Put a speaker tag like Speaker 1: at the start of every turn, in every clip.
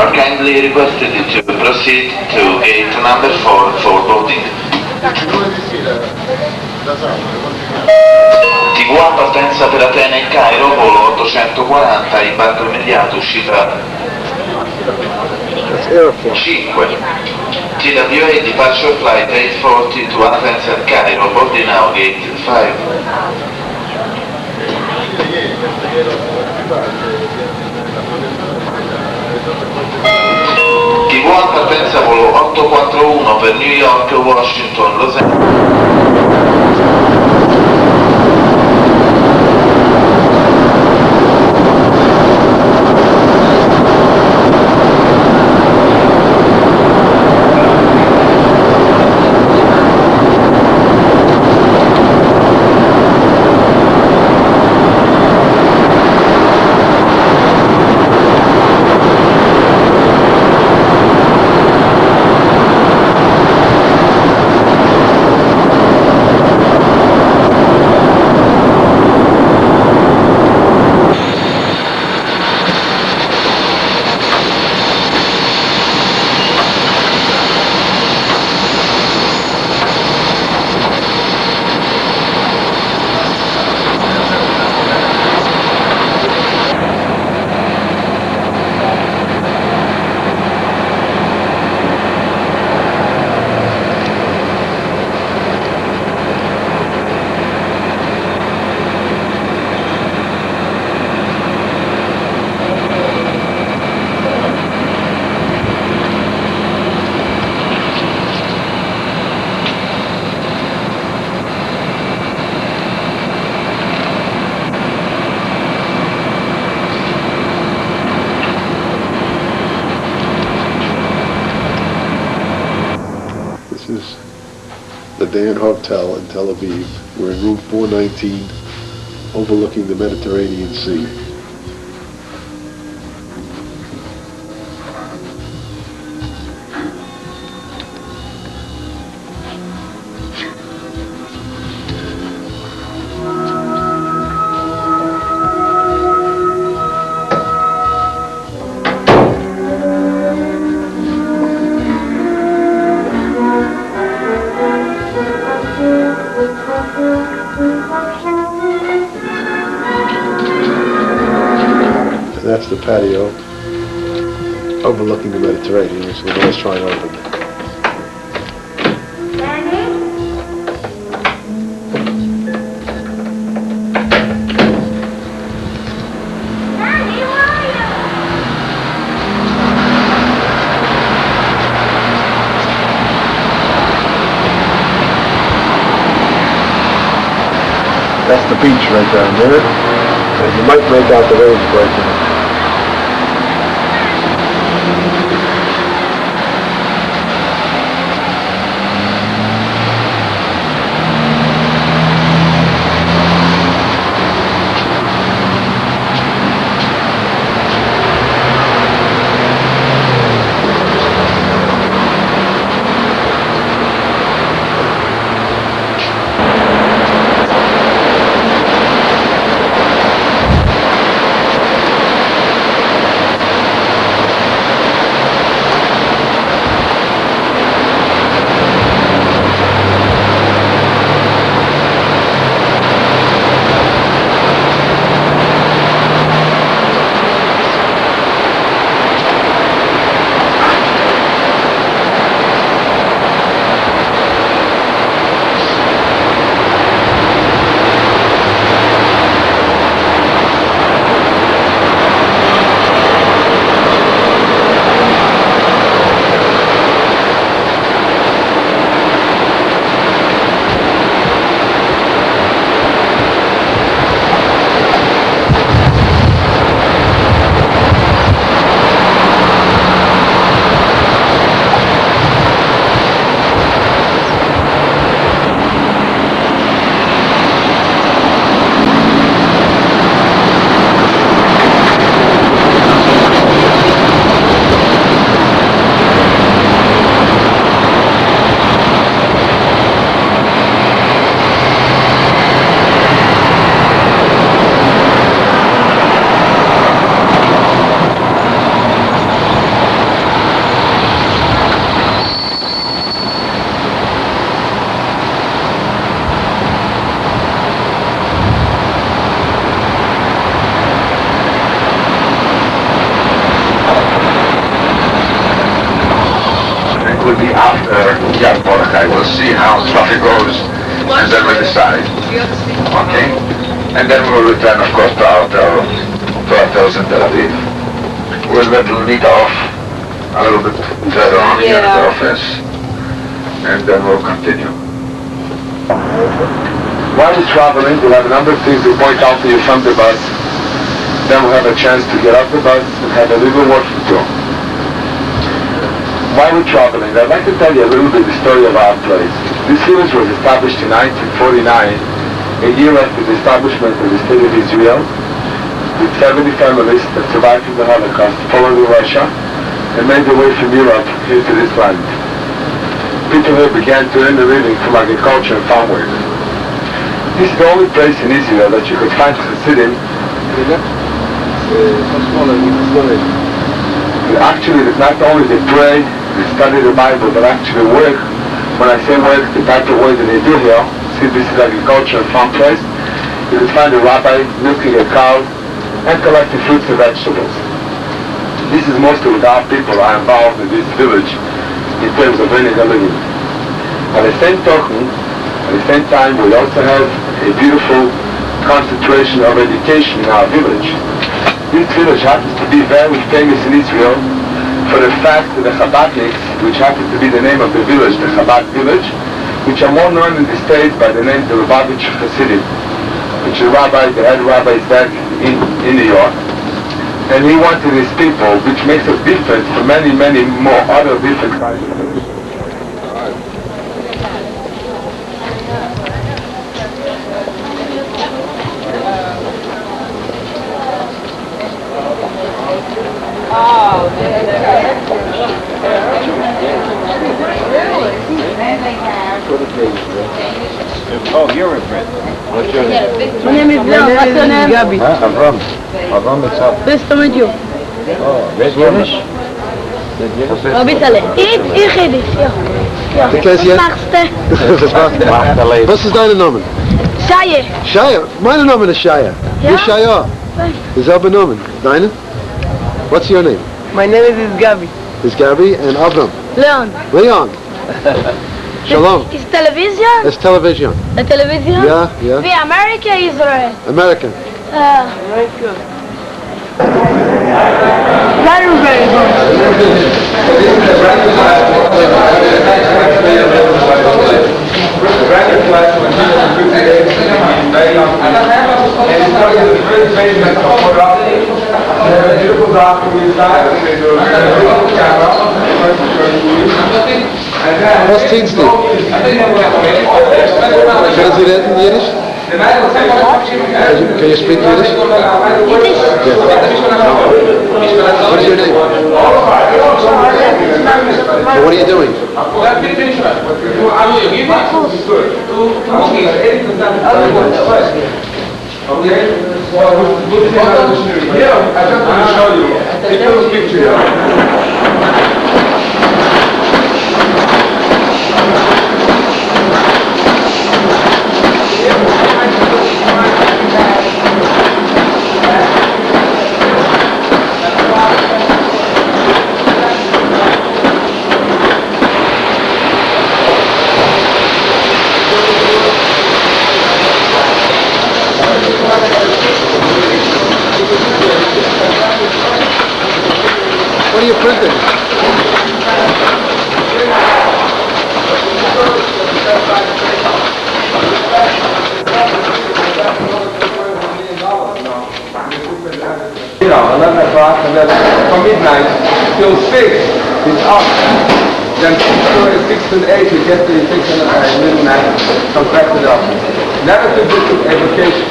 Speaker 1: are kindly requested to proceed to gate number 4 for boarding. TV partenza per Atene e Cairo, volo 840, imbarco immediato, uscita 5. TWA departure flight 840 to Athens and Cairo, boarding now gate 5. TV1 partenza volo 841 per New York, Washington, Los Angeles.
Speaker 2: The Dan Hotel in Tel Aviv. We're in room 419, overlooking the Mediterranean Sea. That's the patio overlooking the Mediterranean, which the door's trying to open. That's the beach right down there. And you might make out the waves breaking.
Speaker 3: outside. We'll see how traffic goes, and then we'll decide. Okay? And then we'll return, of course, to our hotels in Tel Aviv. We'll meet off a little bit further on here at the office, and then we'll continue. While we're traveling, we'll have a number of things to point out to you from the bus. Then we'll have a chance to get off the bus and have a little work to do. While we're traveling, I'd like to tell you a little bit the story of our place. This village was established in 1949, a year after the establishment of the State of Israel, with 70 families that survived from the Holocaust, followed in Russia, and made their way from Europe here to this land. People here began to earn a living from agriculture and farm work. This is the only place in Israel that you could find Hasidim. Actually, not only they pray, they study the Bible, but actually work. When I say work, the type of work that they do here, since this is agriculture and farm place, you could find a rabbi milking a cow and collecting fruits and vegetables. This is mostly what our people are involved in this village in terms of earning a living. At the same token, at the same time, we also have a beautiful concentration of education in our village. This village happens to be very famous in Israel for the fact that the Chabadniks, which happens to be the name of the village, the Chabad village, which are more known in the States by the name the Lubavitch Hasidim, which is the head rabbi is back in New York. And he wanted his people, which makes us different from many, many more other different kinds of villages.
Speaker 4: Oh, you're a friend. What's your name?
Speaker 5: My name is Leon. What's your name?
Speaker 4: Gabi. Avram. Avram, it's up.
Speaker 5: Nice to meet you.
Speaker 4: Oh, red Yiddish?
Speaker 5: Rabbi Saleh. Ich Yiddish, ja. Ja.
Speaker 2: Ik ken je.
Speaker 5: Machste.
Speaker 2: Was ist deine Name?
Speaker 5: Shaya.
Speaker 2: Shaya. Meine Name ist Shaya.
Speaker 5: Ja?
Speaker 2: You're Shaya. Selbe Name. Deine? What's your name?
Speaker 6: My name is Gabi.
Speaker 2: Is Gabi and Avram.
Speaker 5: Leon.
Speaker 2: Leon. Shalom.
Speaker 5: Is television?
Speaker 2: It's television.
Speaker 5: A television?
Speaker 2: Yeah, yeah.
Speaker 5: We America, Israel.
Speaker 2: American.
Speaker 6: Very good.
Speaker 5: Very, very
Speaker 2: Was tust du? Können Sie reden Jiddisch? Can you speak Yiddish?
Speaker 5: Yiddish?
Speaker 2: Yes. What's your name? What are you doing? What are you printing?
Speaker 3: You know, 11 o'clock, and then from midnight till 6, it's up. Then 6 to 8, you get to 6 and midnight, come back to the office. Never to visit a vacation.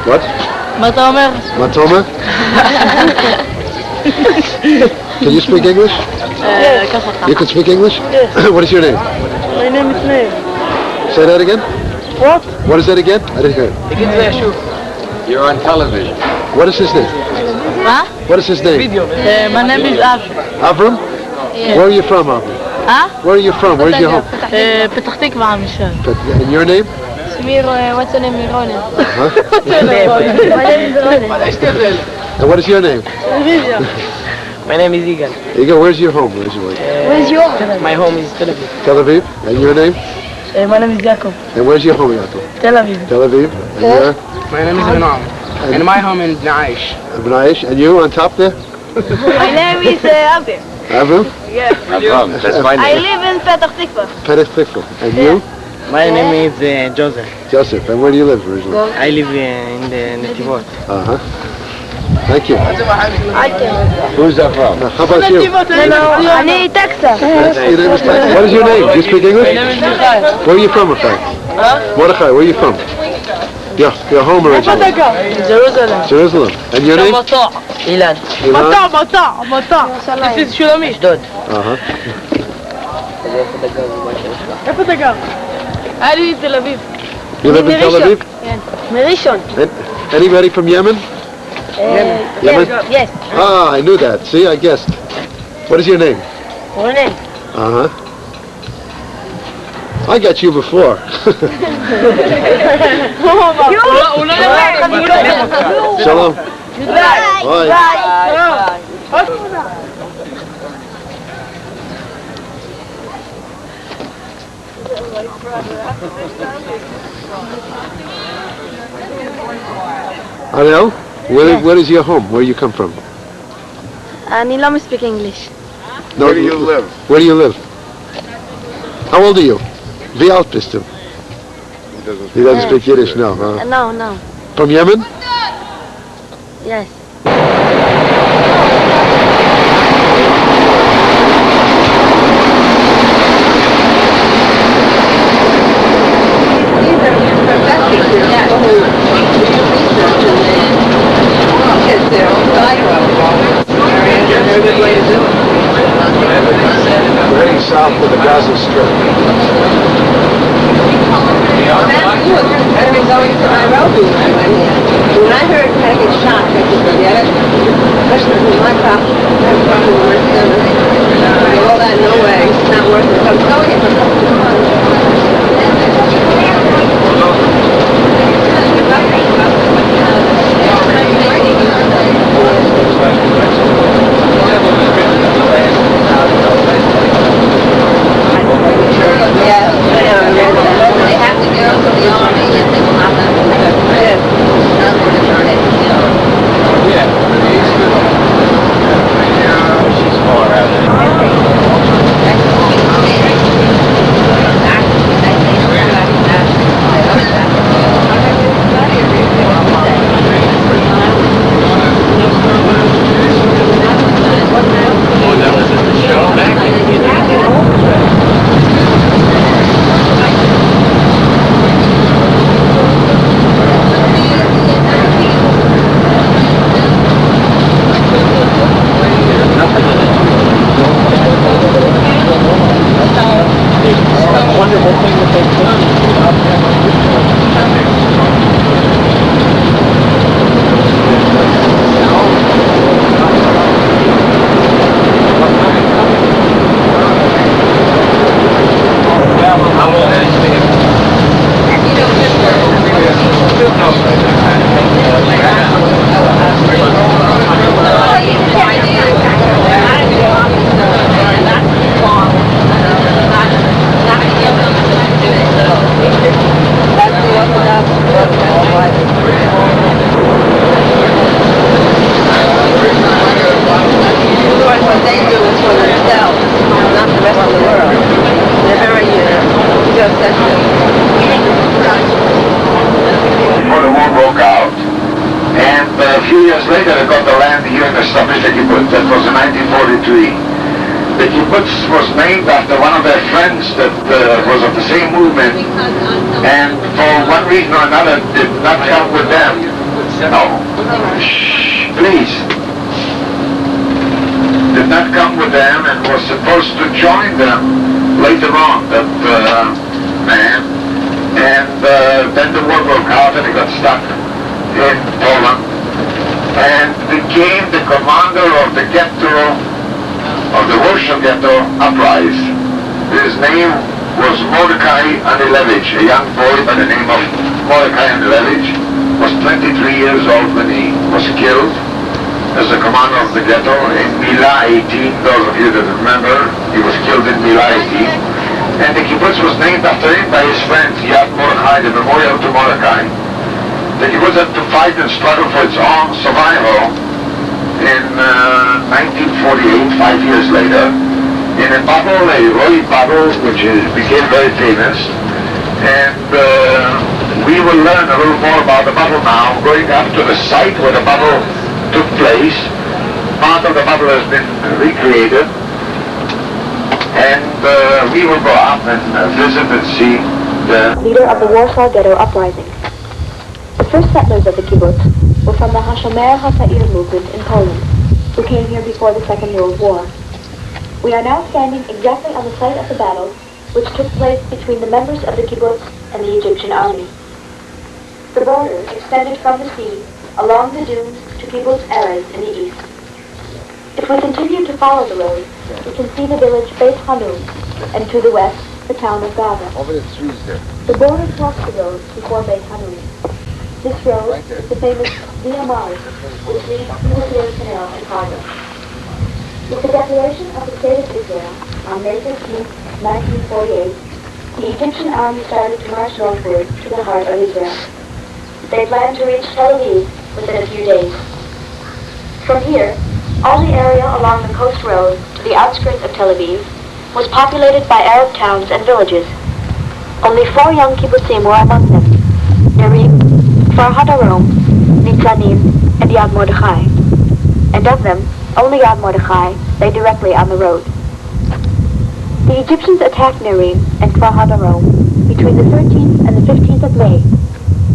Speaker 2: What?
Speaker 5: Matomer.
Speaker 2: Matoma? Can you speak English?
Speaker 5: Yes.
Speaker 2: You can speak English?
Speaker 5: Yes.
Speaker 2: What is your name?
Speaker 6: My name is Meir.
Speaker 2: Say that again?
Speaker 6: What?
Speaker 2: What is that again? I didn't hear it.
Speaker 4: You're on television.
Speaker 2: What is his name?
Speaker 5: Huh?
Speaker 2: What is his name?
Speaker 6: My name is Av.
Speaker 2: Avram?
Speaker 5: Yeah.
Speaker 2: Where are you from, Avram?
Speaker 5: Huh?
Speaker 2: Where are you from? Where's your home?
Speaker 5: פתח תקווה, משם.
Speaker 2: And your name?
Speaker 5: Smir, what's your name, Ronen?
Speaker 2: Huh?
Speaker 5: My name is Ronen.
Speaker 2: And what is your name?
Speaker 6: My name is Igal.
Speaker 2: Igor, where's your home originally?
Speaker 5: Where's your home?
Speaker 6: My home is Tel Aviv.
Speaker 2: Tel Aviv? And your name?
Speaker 6: My name is Jacob.
Speaker 2: And where's your home, Yaakov?
Speaker 6: Tel Aviv.
Speaker 2: Tel Aviv? And your?
Speaker 6: My name is Menam. And my home is Naish.
Speaker 2: Abnaish? And you on top there?
Speaker 5: My name is Abir.
Speaker 2: Avram?
Speaker 4: No problem. That's my
Speaker 5: I
Speaker 4: name.
Speaker 5: live in Petach Tikva.
Speaker 2: Petah Tikva. And you?
Speaker 6: My name is Joseph.
Speaker 2: Joseph. And where do you live originally?
Speaker 6: I live in the Netivot.
Speaker 2: Uh-huh. Thank you.
Speaker 4: Who's that from?
Speaker 2: How about you?
Speaker 5: אני טקסה.
Speaker 2: Your name is Tex. What is your name? Do you speak English? Where are you from, Mordechai? Mordechai, where are you from? Your home originally.
Speaker 6: Jerusalem.
Speaker 2: Jerusalem. And your name?
Speaker 6: Ilan.
Speaker 2: Ilan?
Speaker 6: מטע. This is Shulamit. אשדוד.
Speaker 2: Uh-huh.
Speaker 6: איפה אתה גר? אני תל אביב.
Speaker 2: You live in Tel Aviv?
Speaker 5: מראשון.
Speaker 2: Anybody from Yemen? Yemen?
Speaker 5: Yes.
Speaker 2: Ah, I knew that. See, I guessed. What is your name?
Speaker 5: רונן.
Speaker 2: Uh-huh. I got you before. Shalom. Bye. Ariel, where is your home? Where you come from?
Speaker 5: אני לא מספיק English.
Speaker 2: No,
Speaker 4: Where do you live?
Speaker 2: Where do you live? How old are you? Wie alt bist du? He doesn't speak Yiddish, no. Huh?
Speaker 5: No.
Speaker 2: From Yemen?
Speaker 5: Yes.
Speaker 2: We're heading south to the Gaza Strip.
Speaker 7: When I heard Peggy shot, I could forget it. Especially with my problem. I have a problem with my stomach. All that, no way. It's not worth it. I'm telling you. Yeah, they have to go to the army and they will not let them go. Not going to turn it, you know.
Speaker 3: Before the war broke out, and a few years later they got the land here and established the kibbutz. That was in 1943. The kibbutz was named after one of their friends that was of the same movement, and for one reason or another did not come with them. No. Shh, please. Did not come with them and was supposed to join them later on. That but then the war broke out and he got stuck in Poland and became the commander of the ghetto, of the Warsaw Ghetto uprising. His name was Mordecai Anilevich, a young boy by the name of Mordecai Anilevich, was 23 years old when he was killed as the commander of the ghetto in Mila 18. Those of you that remember, he was killed in Mila 18. And the kibbutz was named after him by his friend Yad Mordechai, the memorial to Mordecai. The kibbutz had to fight and struggle for its own survival in 1948, 5 years later, in a battle, a Roy battle, which became very famous. And we will learn a little more about the battle now, going up to the site where the battle took place. Part of the battle has been recreated. And we will go up and visit and see the
Speaker 8: leader of the Warsaw Ghetto Uprising. The first settlers of the kibbutz were from the Hashomer HaTa'ir movement in Poland, who came here before the Second World War. We are now standing exactly on the site of the battle, which took place between the members of the kibbutz and the Egyptian army. The border extended from the sea along the dunes to kibbutz Erez in the east. If we continue to follow the road, we can see the village Beit Hanun, and to the west, the town of Gaza.
Speaker 2: Over the trees there.
Speaker 8: The border crosses the road before Beit Hanun. This road is the famous Via Maris, which leads to the Suez Canal and Cairo. With the declaration of the State of Israel on May 15, 1948, the Egyptian army started to march northward to the heart of Israel. They planned to reach Tel Aviv within a few days. From here, all the area along the coast road to the outskirts of Tel Aviv was populated by Arab towns and villages. Only 4 young kibbutzim were among them: Nerim, Kfar Hadarom, Nitzanim, and Yad Mordechai. And of them, only Yad Mordechai lay directly on the road. The Egyptians attacked Nerim and Kfar Hadarom between the 13th and the 15th of May,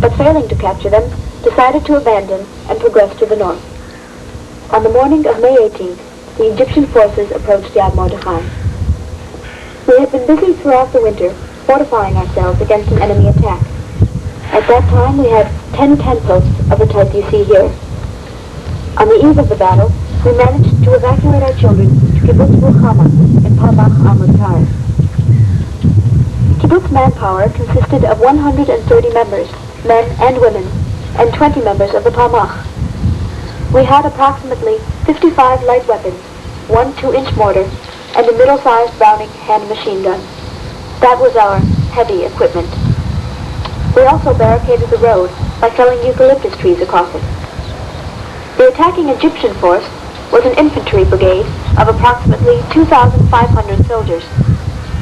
Speaker 8: but failing to capture them, decided to abandon and progress to the north. On the morning of May 18th, the Egyptian forces approached Yad Mordechai. We had been busy throughout the winter fortifying ourselves against an enemy attack. At that time, we had 10 tent posts of the type you see here. On the eve of the battle, we managed to evacuate our children to Kibbutz Ruchama in Palmach Amud Tar. Kibbutz manpower consisted of 130 members, men and women, and 20 members of the Palmach. We had approximately 55 light weapons, 1 2-inch mortar, and a middle-sized Browning hand machine gun. That was our heavy equipment. We also barricaded the road by felling eucalyptus trees across it. The attacking Egyptian force was an infantry brigade of approximately 2,500 soldiers.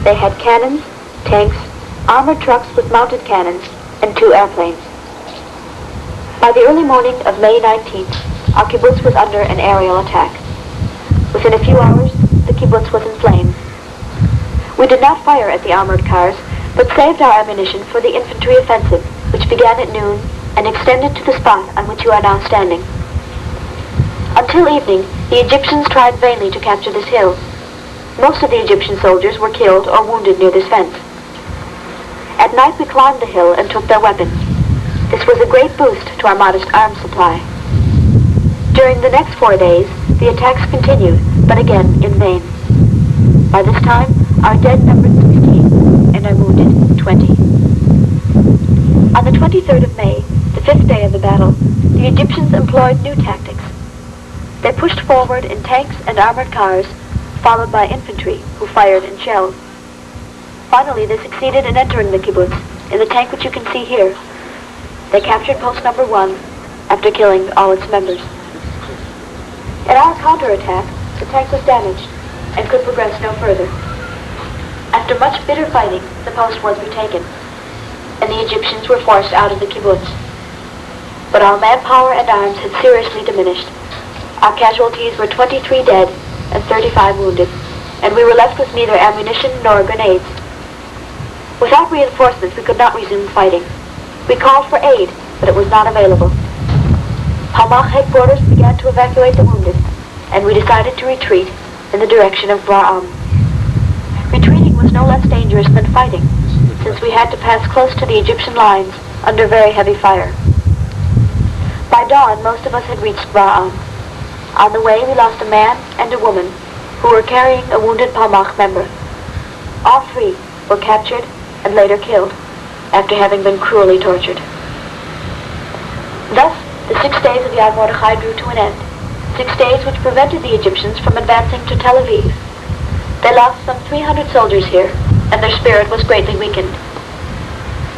Speaker 8: They had cannons, tanks, armored trucks with mounted cannons, and 2 airplanes. By the early morning of May 19th, our kibbutz was under an aerial attack. Within a few hours, the kibbutz was in flames. We did not fire at the armored cars, but saved our ammunition for the infantry offensive, which began at noon and extended to the spot on which you are now standing. Until evening, the Egyptians tried vainly to capture this hill. Most of the Egyptian soldiers were killed or wounded near this fence. At night, we climbed the hill and took their weapons. This was a great boost to our modest arms supply. During the next 4 days, the attacks continued, but again in vain. By this time, our dead numbered 16, and our wounded 20. On the 23rd of May, the 5th day of the battle, the Egyptians employed new tactics. They pushed forward in tanks and armored cars, followed by infantry, who fired in shells. Finally, they succeeded in entering the kibbutz, in the tank which you can see here. They captured post number 1, after killing all its members. In our counterattack, the tank was damaged, and could progress no further. After much bitter fighting, the post was retaken, and the Egyptians were forced out of the kibbutz. But our manpower and arms had seriously diminished. Our casualties were 23 dead and 35 wounded, and we were left with neither ammunition nor grenades. Without reinforcements, we could not resume fighting. We called for aid, but it was not available. Palmach headquarters began to evacuate the wounded, and we decided to retreat in the direction of Bra'am. Retreating was no less dangerous than fighting, since we had to pass close to the Egyptian lines under very heavy fire. By dawn, most of us had reached Ra'am. On the way, we lost a man and a woman who were carrying a wounded Palmach member. All three were captured and later killed after having been cruelly tortured. Thus, the 6 days of Yad Mordechai drew to an end, 6 days which prevented the Egyptians from advancing to Tel Aviv. They lost some 300 soldiers here, and their spirit was greatly weakened.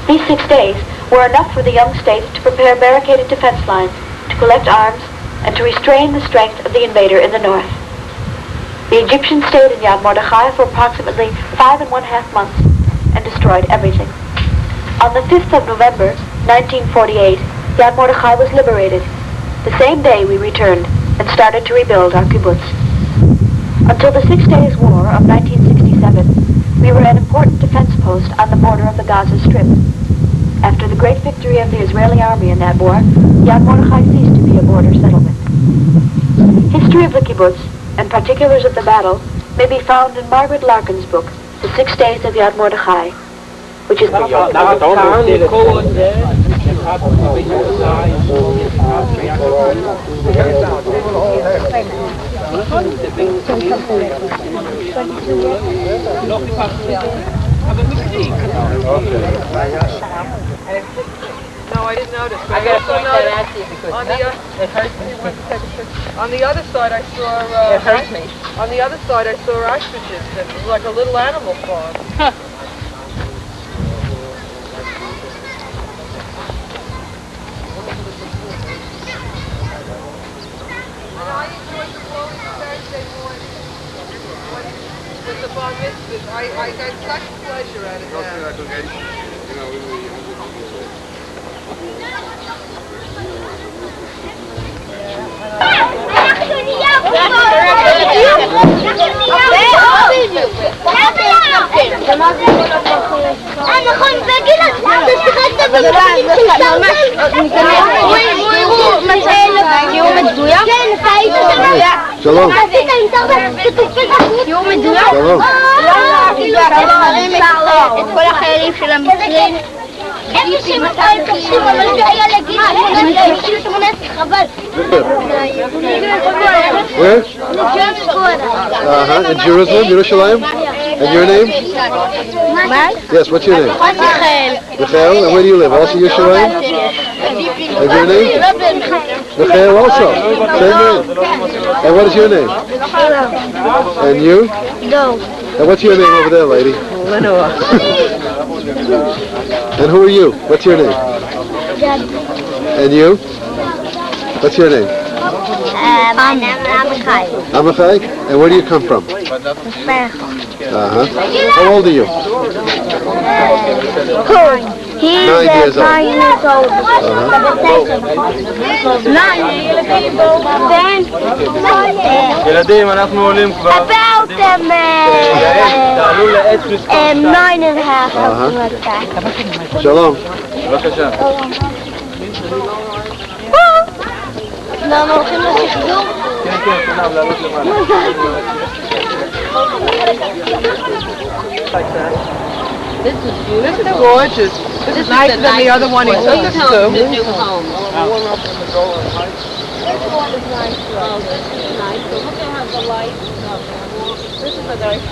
Speaker 8: These 6 days were enough for the young state to prepare barricaded defense lines, to collect arms, and to restrain the strength of the invader in the north. The Egyptians stayed in Yad Mordechai for approximately 5½ months and destroyed everything. On the 5th of November, 1948, Yad Mordechai was liberated. The same day we returned and started to rebuild our kibbutz. Until the 6 Days War of 1967, we were an important defense post on the border of the Gaza Strip. After the great victory of the Israeli army in that war, Yad Mordechai ceased to be a border settlement. History of the kibbutz and particulars of the battle may be found in Margaret Larkin's book, The 6 Days of Yad Mordechai, which is
Speaker 6: No, I didn't notice. But I also noticed on the other side I saw
Speaker 7: It hurts me.
Speaker 6: on the other side I saw ostriches. It was like a little animal farm. With the bar mitzvahs, I got such pleasure out of that.
Speaker 2: Shalom.
Speaker 5: את כל החיילים של המצרים.
Speaker 2: Where? In Jerusalem, Yerushalayim? And your name? Yes, what's your name? Michael. And where do you live? Also Yerushalayim? And your name? Michael also. Same name. And what is your name? And you?
Speaker 5: No.
Speaker 2: And what's your name over there, lady? And who are you? What's your name? And you? What's your name?
Speaker 5: My name is Amichai.
Speaker 2: Amichai? And where do you come from? How old are you?
Speaker 5: He's
Speaker 2: 9 years old.
Speaker 5: 9 years old. 9.
Speaker 4: ילדים, אנחנו עולים כבר.
Speaker 5: About them, 9.5. something like that.
Speaker 2: Shalom.
Speaker 4: בבקשה.
Speaker 5: למה הולכים לשחזור?
Speaker 4: כן, כן, פניו, לעלות למעלה.
Speaker 6: This is gorgeous. This is nicer than the other one he took us to.
Speaker 7: The new home.
Speaker 5: This one is nice. Oh, this is nice. Look at how the lights up there. This is a nice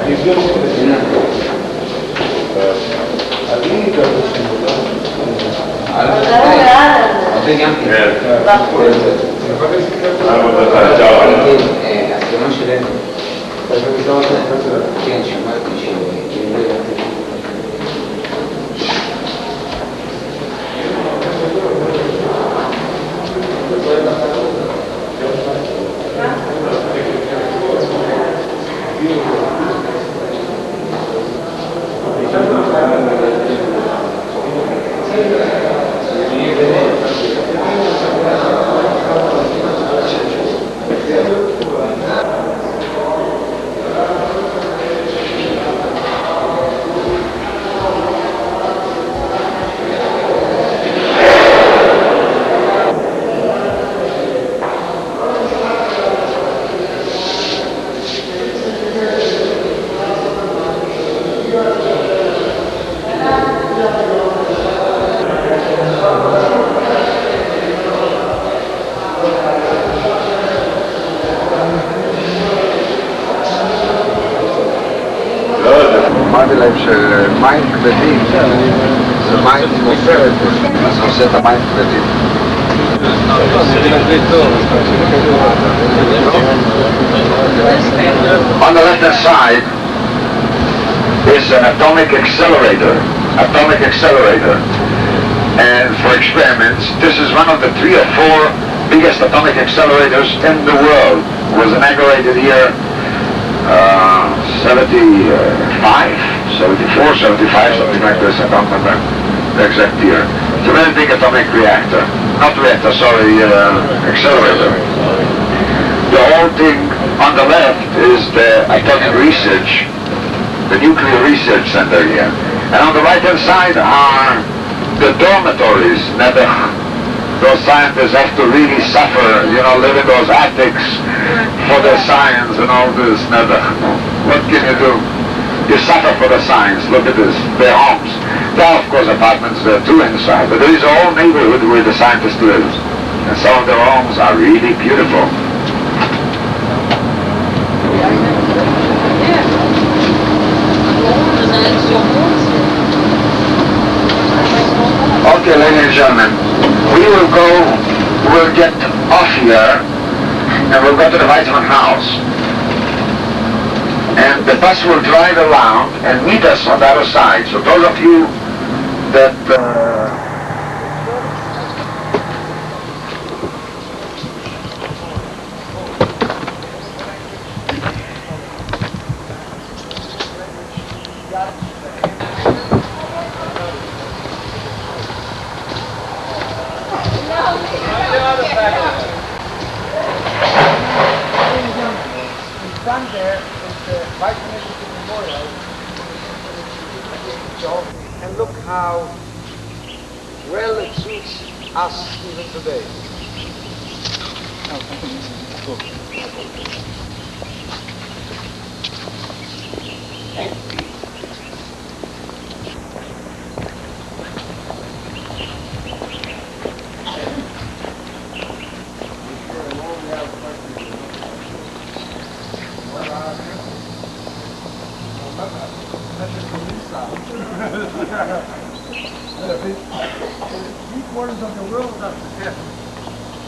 Speaker 9: הסגנון שלנו. כן, שמעתי
Speaker 3: אמרתי להם שמים כבדים זה מים מוסרת, אז עושה את המים כבדים. On the left hand side is an atomic accelerator. And for experiments, this is one of the 3 or 4 biggest atomic accelerators in the world. It was inaugurated here 75, 74, 75, something like this, I don't remember the exact year. It's a very big atomic reactor. Not reactor, sorry, accelerator. The whole thing on the left is the atomic research, the nuclear research center here. And on the right-hand side are the dormitories. Those scientists have to really suffer, live in those attics for their science and all this. What can you do? You suffer for the science. Look at this, their homes. There are, of course, apartments there too inside, but there is a whole neighborhood where the scientist lives. And some of their homes are really beautiful. Okay, ladies and gentlemen, we'll get off here and we'll go to the Weizmann house. And the bus will drive around and meet us on the other side. So those of you that
Speaker 2: stand there is the Weizmann Memorial, and look how well it suits us even today. Three-quarters of the world are together.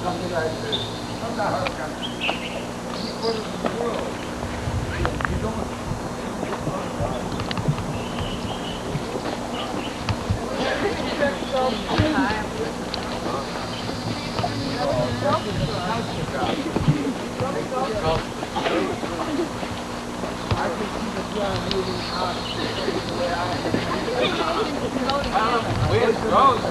Speaker 2: Something like this. Not that hard country. Three-quarters of the world. You don't. I can see the ground moving out the way I am. Where it goes?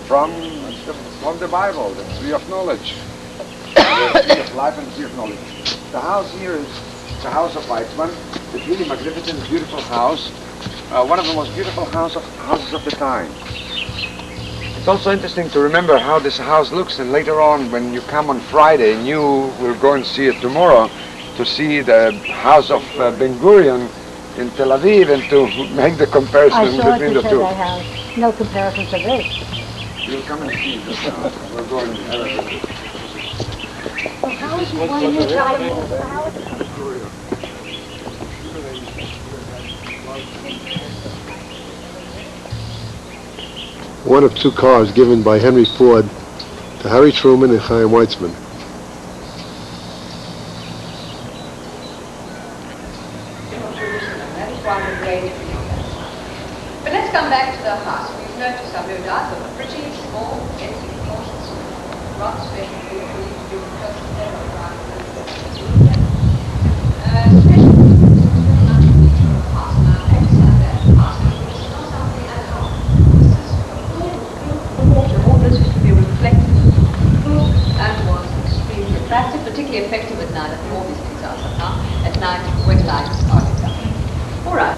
Speaker 3: From the Bible, the tree of knowledge, the tree of life and the tree of knowledge. The house here is the house of Weizmann. It's really magnificent, beautiful house.
Speaker 4: one of the most beautiful houses of the time. It's also interesting to remember how this house looks, and later on when you come on Friday, and you will go and see it tomorrow, to see the house of Ben Gurion in Tel Aviv and to make the comparison between the two.
Speaker 5: House. No comparison to this.
Speaker 4: You'll come and see this house. We're going to have a visit.
Speaker 5: How is one in the house?
Speaker 2: One of two cars given by Henry Ford to Harry Truman and Chaim Weizmann.
Speaker 7: But let's come back to the house. We've noticed, no doubt, of a pretty small, empty portions, rather special for you to do because they're around. Especially house now, excellent that house, which is not something at all. This is a full water. All this is to be reflected full and was extremely attractive, particularly effective at night. I think all these things are somehow. At night, when lights are lit up. All right.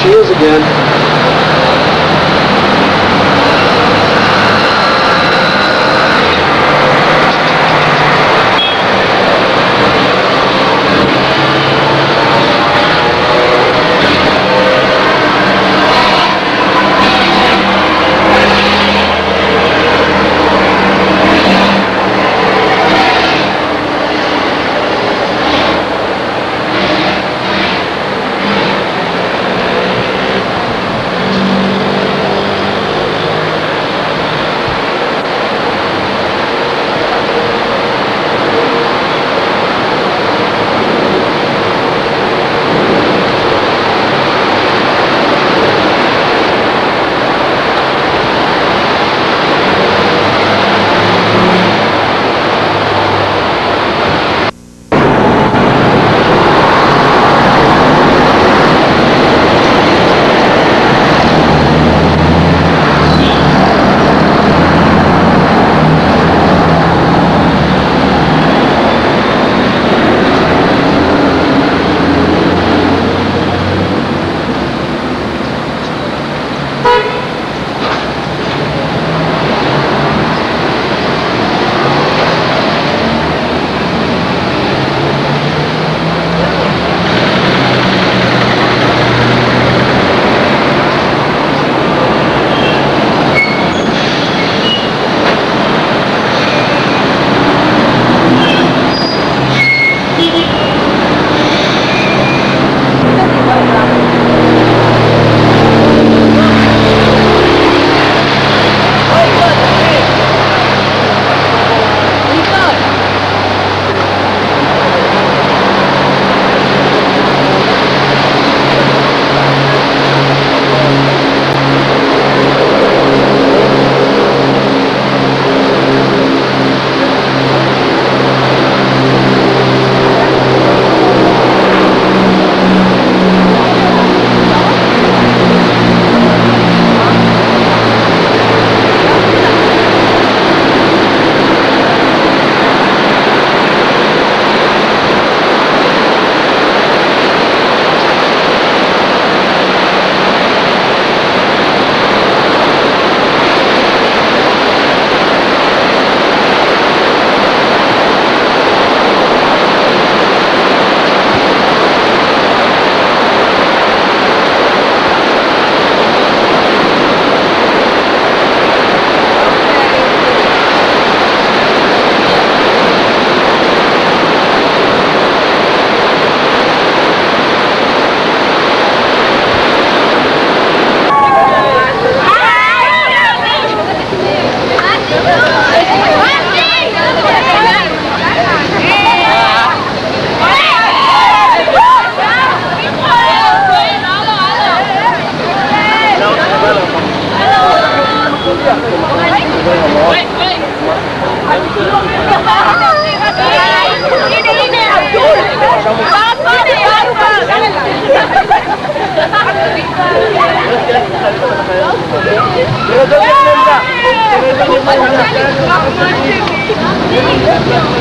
Speaker 2: She is again.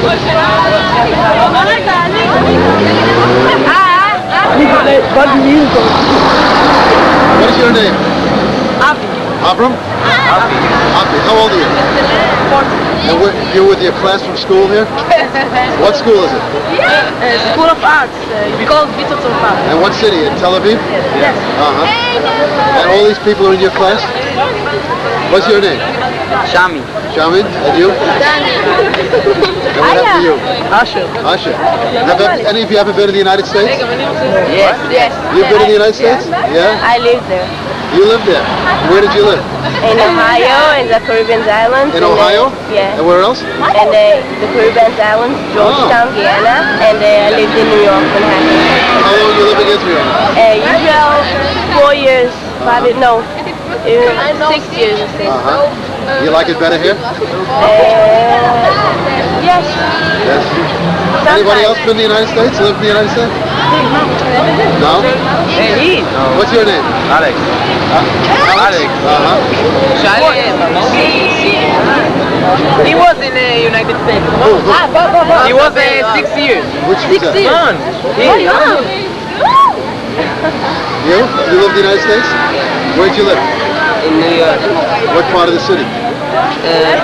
Speaker 2: What is your name? Abram? Avi. How old are you? 14. And you're with your class from school here? What school is it?
Speaker 5: School of Arts, called Vito Tzorpat.
Speaker 2: And what city? In Tel Aviv?
Speaker 5: Yes.
Speaker 2: Uh-huh. And all these people are in your class? What's your name?
Speaker 10: Shami.
Speaker 2: Shamin? And you? And what after you?
Speaker 10: Asher.
Speaker 2: Asher. Have any of you ever been to the United States?
Speaker 10: Yes.
Speaker 5: Yes.
Speaker 2: You've been in the United States? Yeah?
Speaker 5: I live there.
Speaker 2: You live there? Where did you live?
Speaker 5: In Ohio, in the Caribbean Islands.
Speaker 2: In Ohio?
Speaker 5: Yeah.
Speaker 2: And where else?
Speaker 5: And the Caribbean Islands, Georgetown, Guyana, and I lived in New York, Manhattan.
Speaker 2: How long you live in Israel?
Speaker 5: Usual 4 years, probably, no, 6 years. I think.
Speaker 2: Uh-huh. You like it better here?
Speaker 5: Yes.
Speaker 2: Yes. Anybody else been to the United States? Live in the United States? No? What's your name?
Speaker 10: Alex.
Speaker 2: Alex. Uh-huh.
Speaker 10: He was in the United States. He was 6 years.
Speaker 2: Which was that? You? You live in the United States? Where'd you live?
Speaker 10: In New York.
Speaker 2: What part of the city?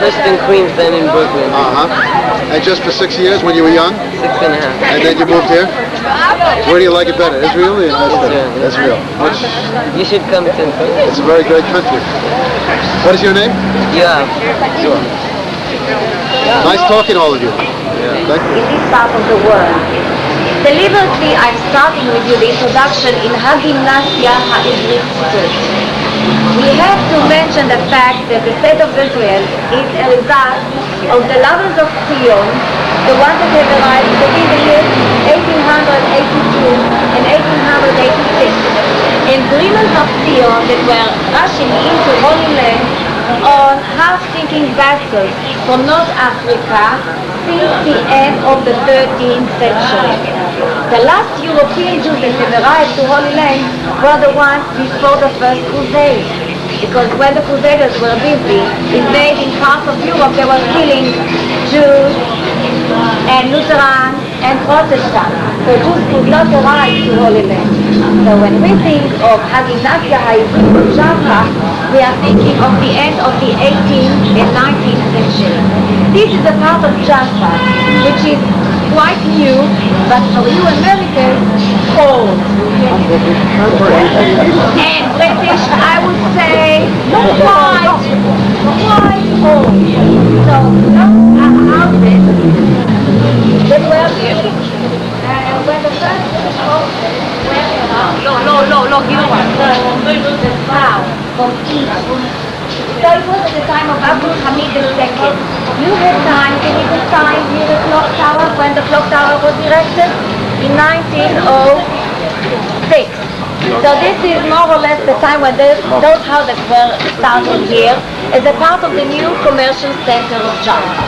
Speaker 10: First in Queens, then in Brooklyn.
Speaker 2: Uh-huh. And just for 6 years when you were young?
Speaker 10: 6.5.
Speaker 2: And then you moved here? Where do you like it better? Israel or the United States? Israel. Which?
Speaker 10: You should come to
Speaker 2: It's a very great country. What is your name?
Speaker 10: Yeah.
Speaker 2: Sure. Nice talking to all of you. Thank you.
Speaker 8: In this part of the world. Deliberately, I'm starting with you the introduction in Hagimnasia Ha'ivrit Street. We have to mention the fact that the state of Israel is a result of the lovers of Zion, the ones that have arrived between the years 1882 and 1886, and dreamers of Zion that were rushing into Holy Land on half-sinking vessels from North Africa since the end of the 13th century. The last European Jews that have arrived to Holy Land were the ones before the First Crusade. Because when the Crusaders were busy invading parts of Europe, they were killing Jews and Lutherans and Protestants. So Jews could not arrive to Holy Land. So when we think of Hagimnasia Ha'ivrit Jaffa, we are thinking of the end of the 18th and 19th century. This is a part of Jaffa, which is quite new, but for you Americans, old. And British, I would say, quite old. So, those are houses that were built when the first the south from east. So it was at the time of Abdul Hamid II. You had time, can you decide near the clock tower when the clock tower was erected? In 1906. So this is more or less the time when those houses were started here as a part of the new commercial center of Jaffa.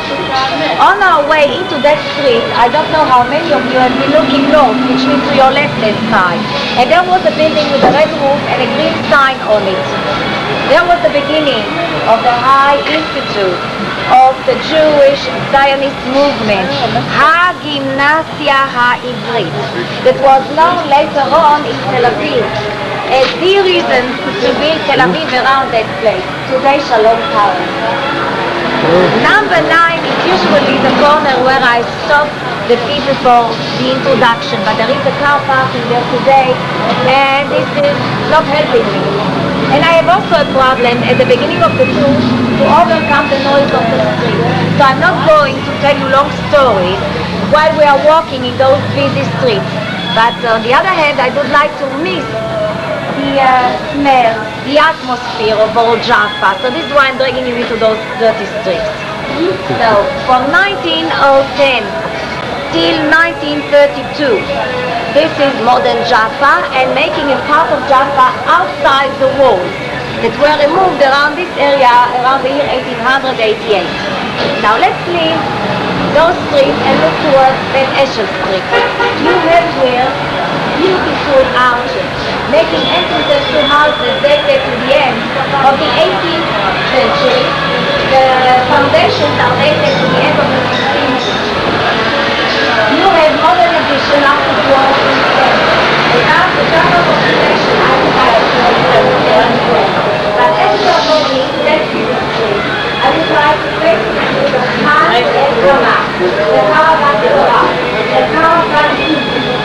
Speaker 8: On our way into that street, I don't know how many of you have been looking north, which means to your left-hand side. And there was a building with a red roof and a green sign on it. There was the beginning of the High Institute of the Jewish Zionist movement, Hagimnasia Ha'ivrit, that was known later on in Tel Aviv as the reason to build Tel Aviv around that place, today Shalom Tower. Number 9 is usually the corner where I stop the people for the introduction, but there is a car parking there today, and this is not helping me. And I have also a problem at the beginning of the tour to overcome the noise of the street. So I'm not going to tell you long stories while we are walking in those busy streets. But on the other hand, I would like to miss the smell, the atmosphere of old Jaffa. So this is why I'm dragging you into those dirty streets. So from 1910 till 1932, this is modern Jaffa, and making a part of Jaffa outside the walls that were removed around this area around the year 1888. Now let's leave those streets and look towards Ben Eshel Street. You have here beautiful arches, making entrances to houses dated to the end of the 18th century. The foundations are dated to the end of the 16th century. You have modern edition up to 12%. Without the cover of protection, I would like to but as you are going that seriously, I would like to take you to the Khan el-Kama, the Caravan de Torah, the Caravan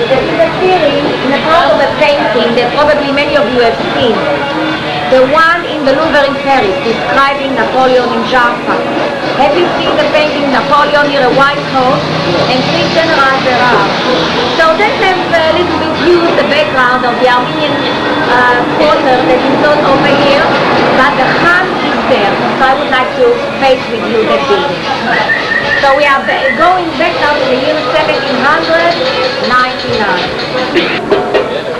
Speaker 8: that is appearing in a part of a painting that probably many of you have seen. The one in the Louvre in Paris describing Napoleon in Jaffa. Have you seen the painting Napoleon near a white horse and three generals there are? So that has a little bit used the background of the Armenian quarter that is not over here, but the Khan is there. So I would like to face with you that building. So we are going back now to the year 1799.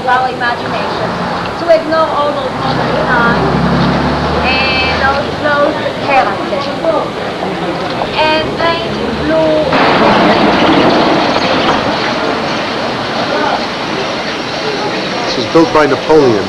Speaker 8: Our imagination to ignore all those modern times and those characters and paint blue.
Speaker 2: This was built by Napoleon.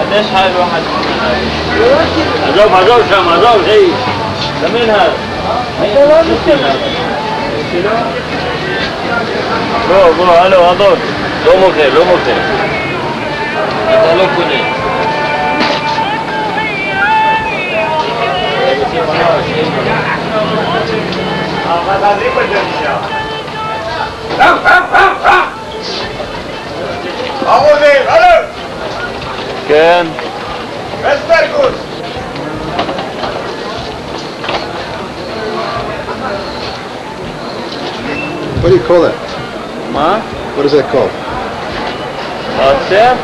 Speaker 11: قديش هاي الواحد عزوب شام عزوب هي لمين هذا؟ بو الو هذول لو مخير هذول كلهم كان
Speaker 2: What do you call that?
Speaker 11: Ma?
Speaker 2: What is that called?
Speaker 11: Sam?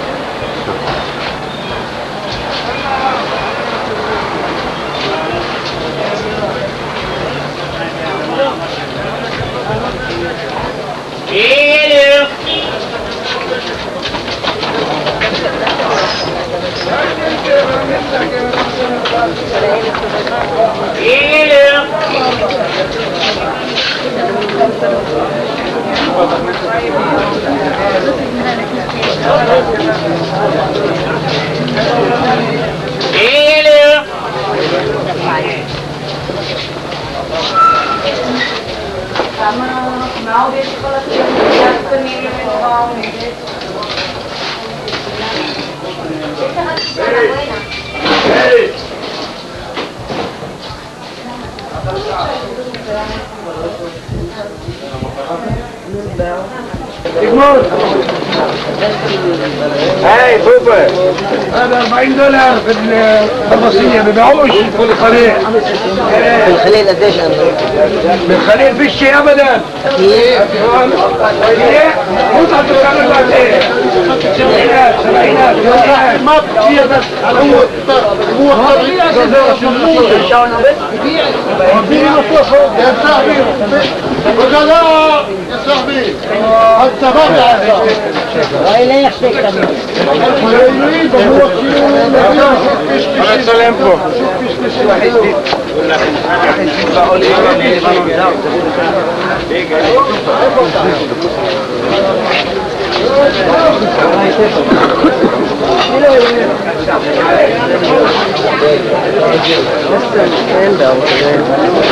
Speaker 3: هاي بوبا هذا $40 في القفصية ببيعوش في الخليل.
Speaker 10: في الخليل قديش انت؟
Speaker 3: بالخليل فيش شيء ابدا.
Speaker 10: كيف؟
Speaker 3: مو تتكلم عن ايه؟ سبعينات ما فيها بس هو
Speaker 2: يا صاحبي انت بقى لا يحسك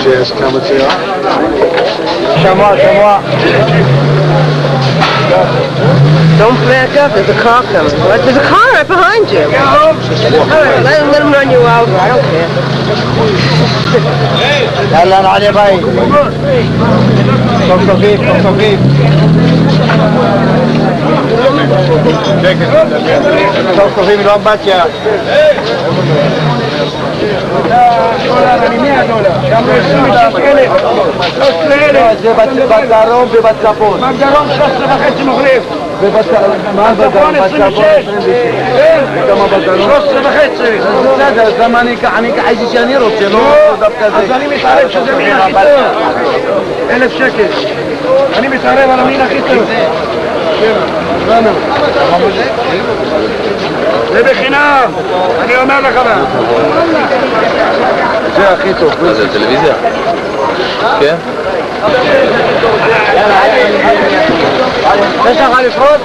Speaker 3: Jazz commentary.
Speaker 10: Shamwa. Don't back up, there's a car coming. What? There's a car right behind you. All right, let him run you over, I don't care.
Speaker 2: يلا علي باي صفيف صفيف صفيف الوان باتيا זה בדרום ובצפון.
Speaker 10: בדרום 13.5 מחליף.
Speaker 2: בצפון 26. וכמה בדרום?
Speaker 10: 13.5.
Speaker 2: בסדר, אז למה אני אקח איזה שאני רוצה, לא דווקא זה.
Speaker 10: אז אני מתערב שזה מין הכי טוב. 1,000 שקל. אני מתערב על המין הכי טוב. זה בחינם, אני אומר לך מה.
Speaker 2: זה הכי טוב.
Speaker 11: מה זה, טלוויזיה? כן?
Speaker 10: יש לך לפחות?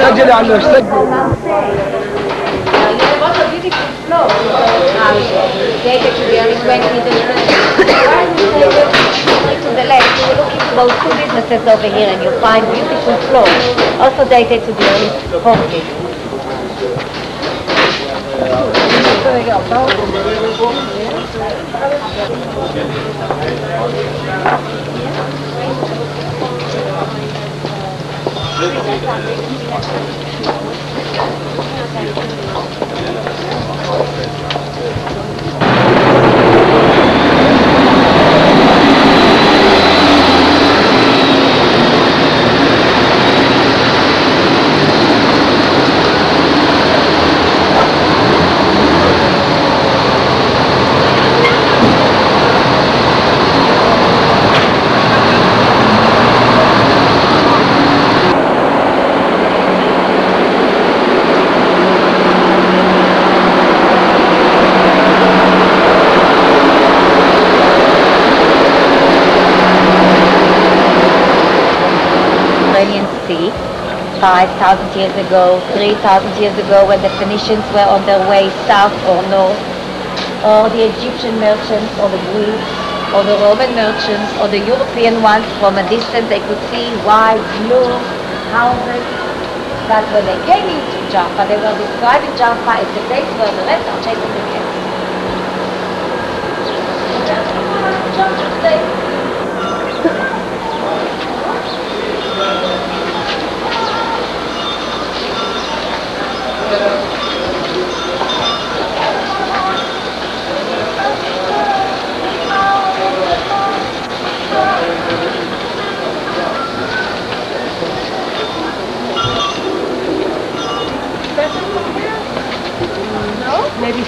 Speaker 10: سجل عنه سجل
Speaker 12: Dated to the only 20 to the left, you will look into those two businesses over here and you'll find beautiful floors, also dated to the early 40s. Sea 5,000 years ago, 3,000 years ago, when the Phoenicians were on their way south or north, or the Egyptian merchants, or the Greeks, or the Roman merchants, or the European ones from a distance, they could see wide blue houses. But when they came into Jaffa, they were describing Jaffa as the place where the rest are chasing the cats.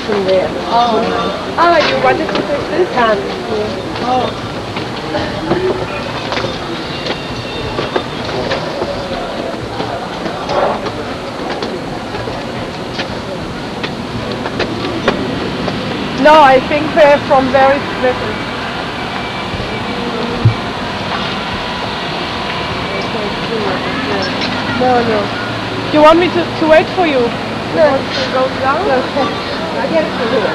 Speaker 10: from there.
Speaker 6: Oh, you wanted to take this? Oh. No, I think they're from very little. No. Do you want me to wait for you? No. To go down? No. I get it from here.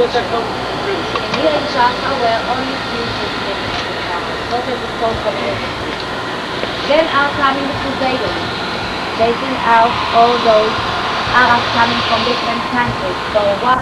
Speaker 12: And here in Jaffa were only few Muslims. What is the strong community? Then are coming the Crusaders, chasing out all those Arabs coming from different countries. So why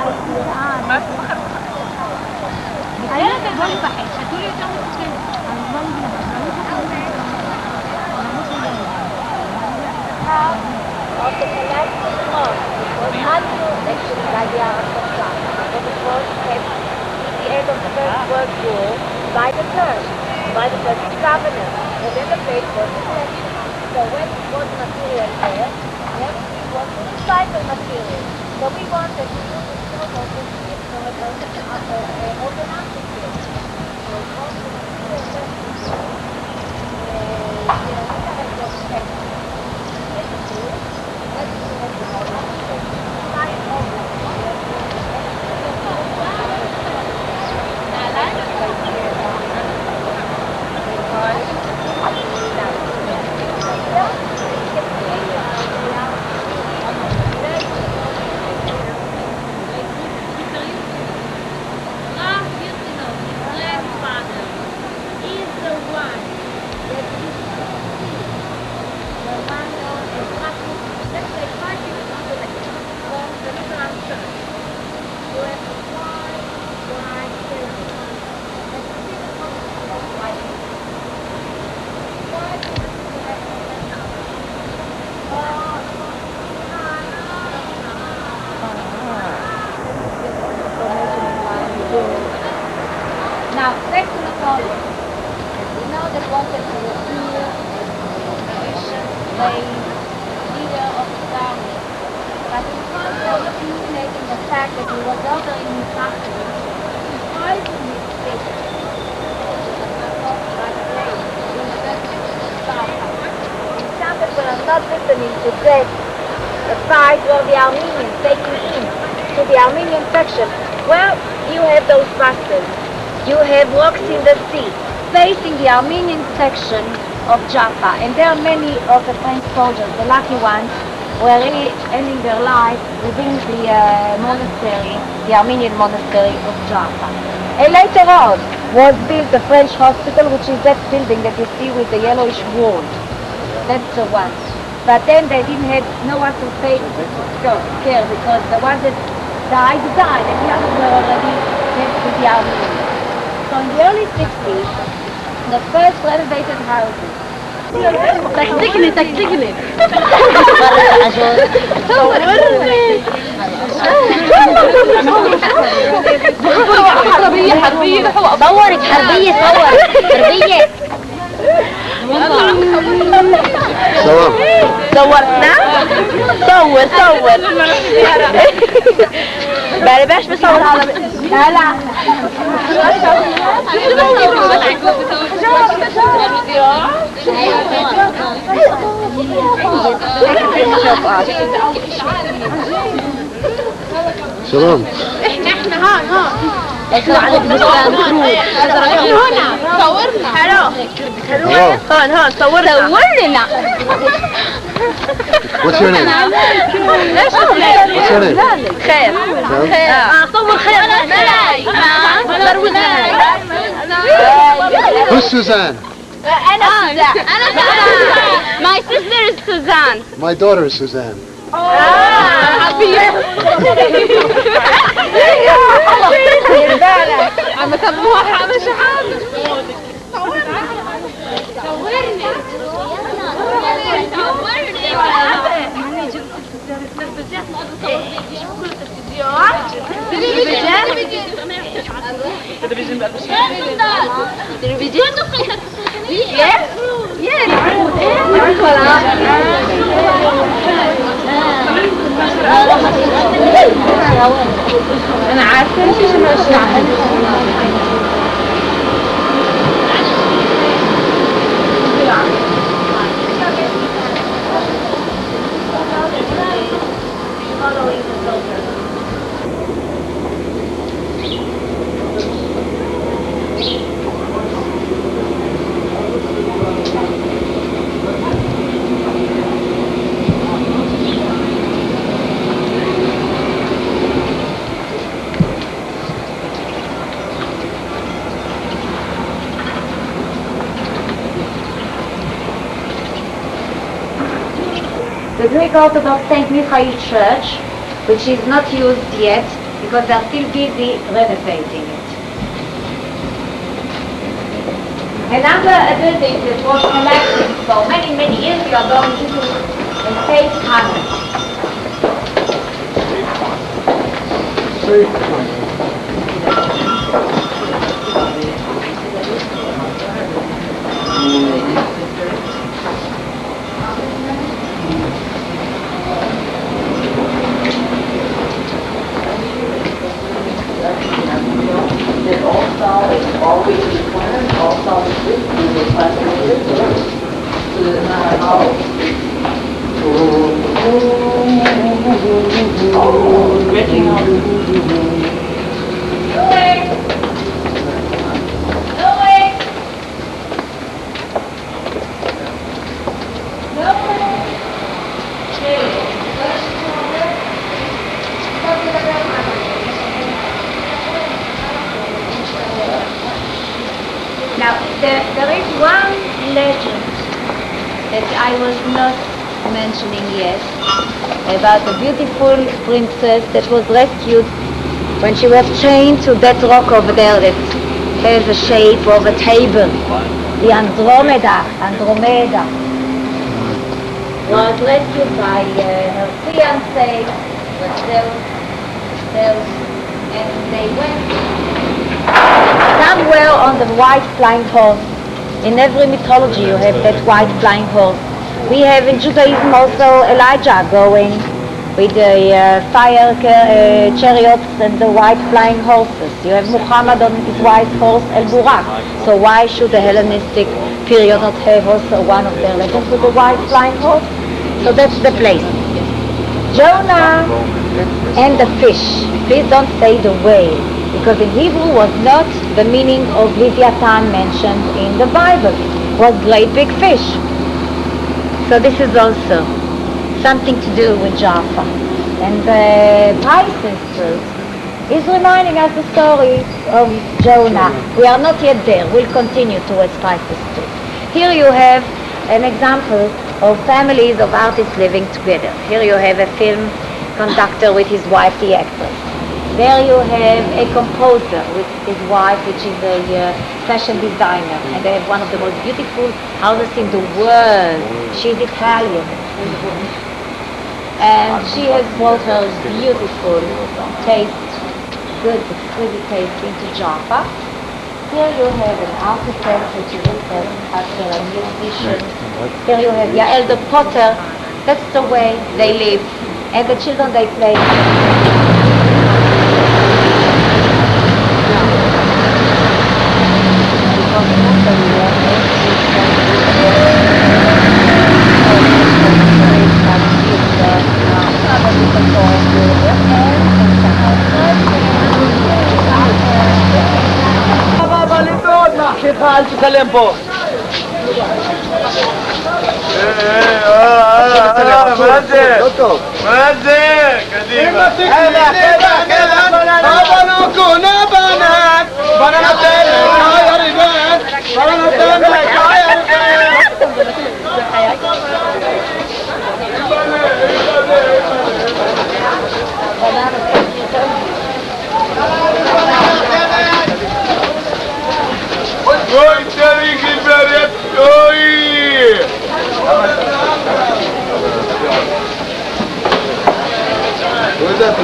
Speaker 12: of the collapsing mosque was unknown actually by the Arabs themselves. But it was kept at the end of the First World War by the Turks, by the Turkish governor. And then the place was neglected. So when it was material there, everything was recycled material. So we wanted to use it for open atmosphere. So also now, back to Napoleon. We know that wanted to appear efficient, brave, leader of his army. But he was also illuminating the fact that he was ordering his factory to poison his city. Some people are not listening to that. The fight were the Armenians taking in to the Armenian section. Well, you have those bastards. You have rocks in the sea, facing the Armenian section of Jaffa, and there are many of the French soldiers, the lucky ones, were really ending their life within the monastery, the Armenian monastery of Jaffa. And later on was built the French hospital, which is that building that you see with the yellowish wall. That's the one. But then they didn't have no one to take care because the ones that died, and the others were already left with the Armenians. So in the early 60s, the first renovated houses.
Speaker 5: تكتكني
Speaker 12: حربية صورك حربية
Speaker 2: سلام
Speaker 10: صورنا صور بلا باش بصور هذا
Speaker 12: لا
Speaker 2: سلام
Speaker 5: احنا ها
Speaker 12: اسمع على البستان
Speaker 5: هنا صورنا
Speaker 10: هون صورنا
Speaker 2: What's your name? What's your name?
Speaker 10: خير صور خير
Speaker 2: Who's Suzanne?
Speaker 5: My sister is Suzanne.
Speaker 2: My daughter is Suzanne.
Speaker 5: عم تبوها حابش حابش
Speaker 12: أنا عارفة شو ماشي. The Greek Orthodox St. Michael Church, which is not used yet because they're still busy renovating it. Another building that was collected for many, many years, we are going to the Faith Tunnel. Now, there is one legend that I was not mentioning yet about a beautiful princess that was rescued when she was chained to that rock over there that has the shape of a table. The Andromeda was rescued by her fiancé, Zeus, and they went somewhere on the white flying horse. In every mythology you have that white flying horse. We have in Judaism also Elijah going with the fire chariots and the white flying horses. You have Muhammad on his white horse El Burak. So why should the Hellenistic period not have also one of their legends with the white flying horse? So that's the place. Jonah and the fish. Please don't say the whale, because in Hebrew was not the meaning of Leviathan mentioned in the Bible. It was great big fish. So this is also something to do with Jaffa. And the Pisces is reminding us the story of Jonah. We are not yet there. We'll continue towards Pisces too. Here you have an example of families of artists living together. Here you have a film conductor with his wife, the actress. There you have a composer with his wife, which is a fashion designer, and they have one of the most beautiful houses in the world. She's Italian, and she has brought her beautiful taste, good, exquisite taste into Jaffa. Here you have an architect, which is after a musician. Here you have Yael the potter. That's the way they live, and the children they play.
Speaker 13: אל תצלם פה. מה זה? לא טוב. מה זה? קדימה.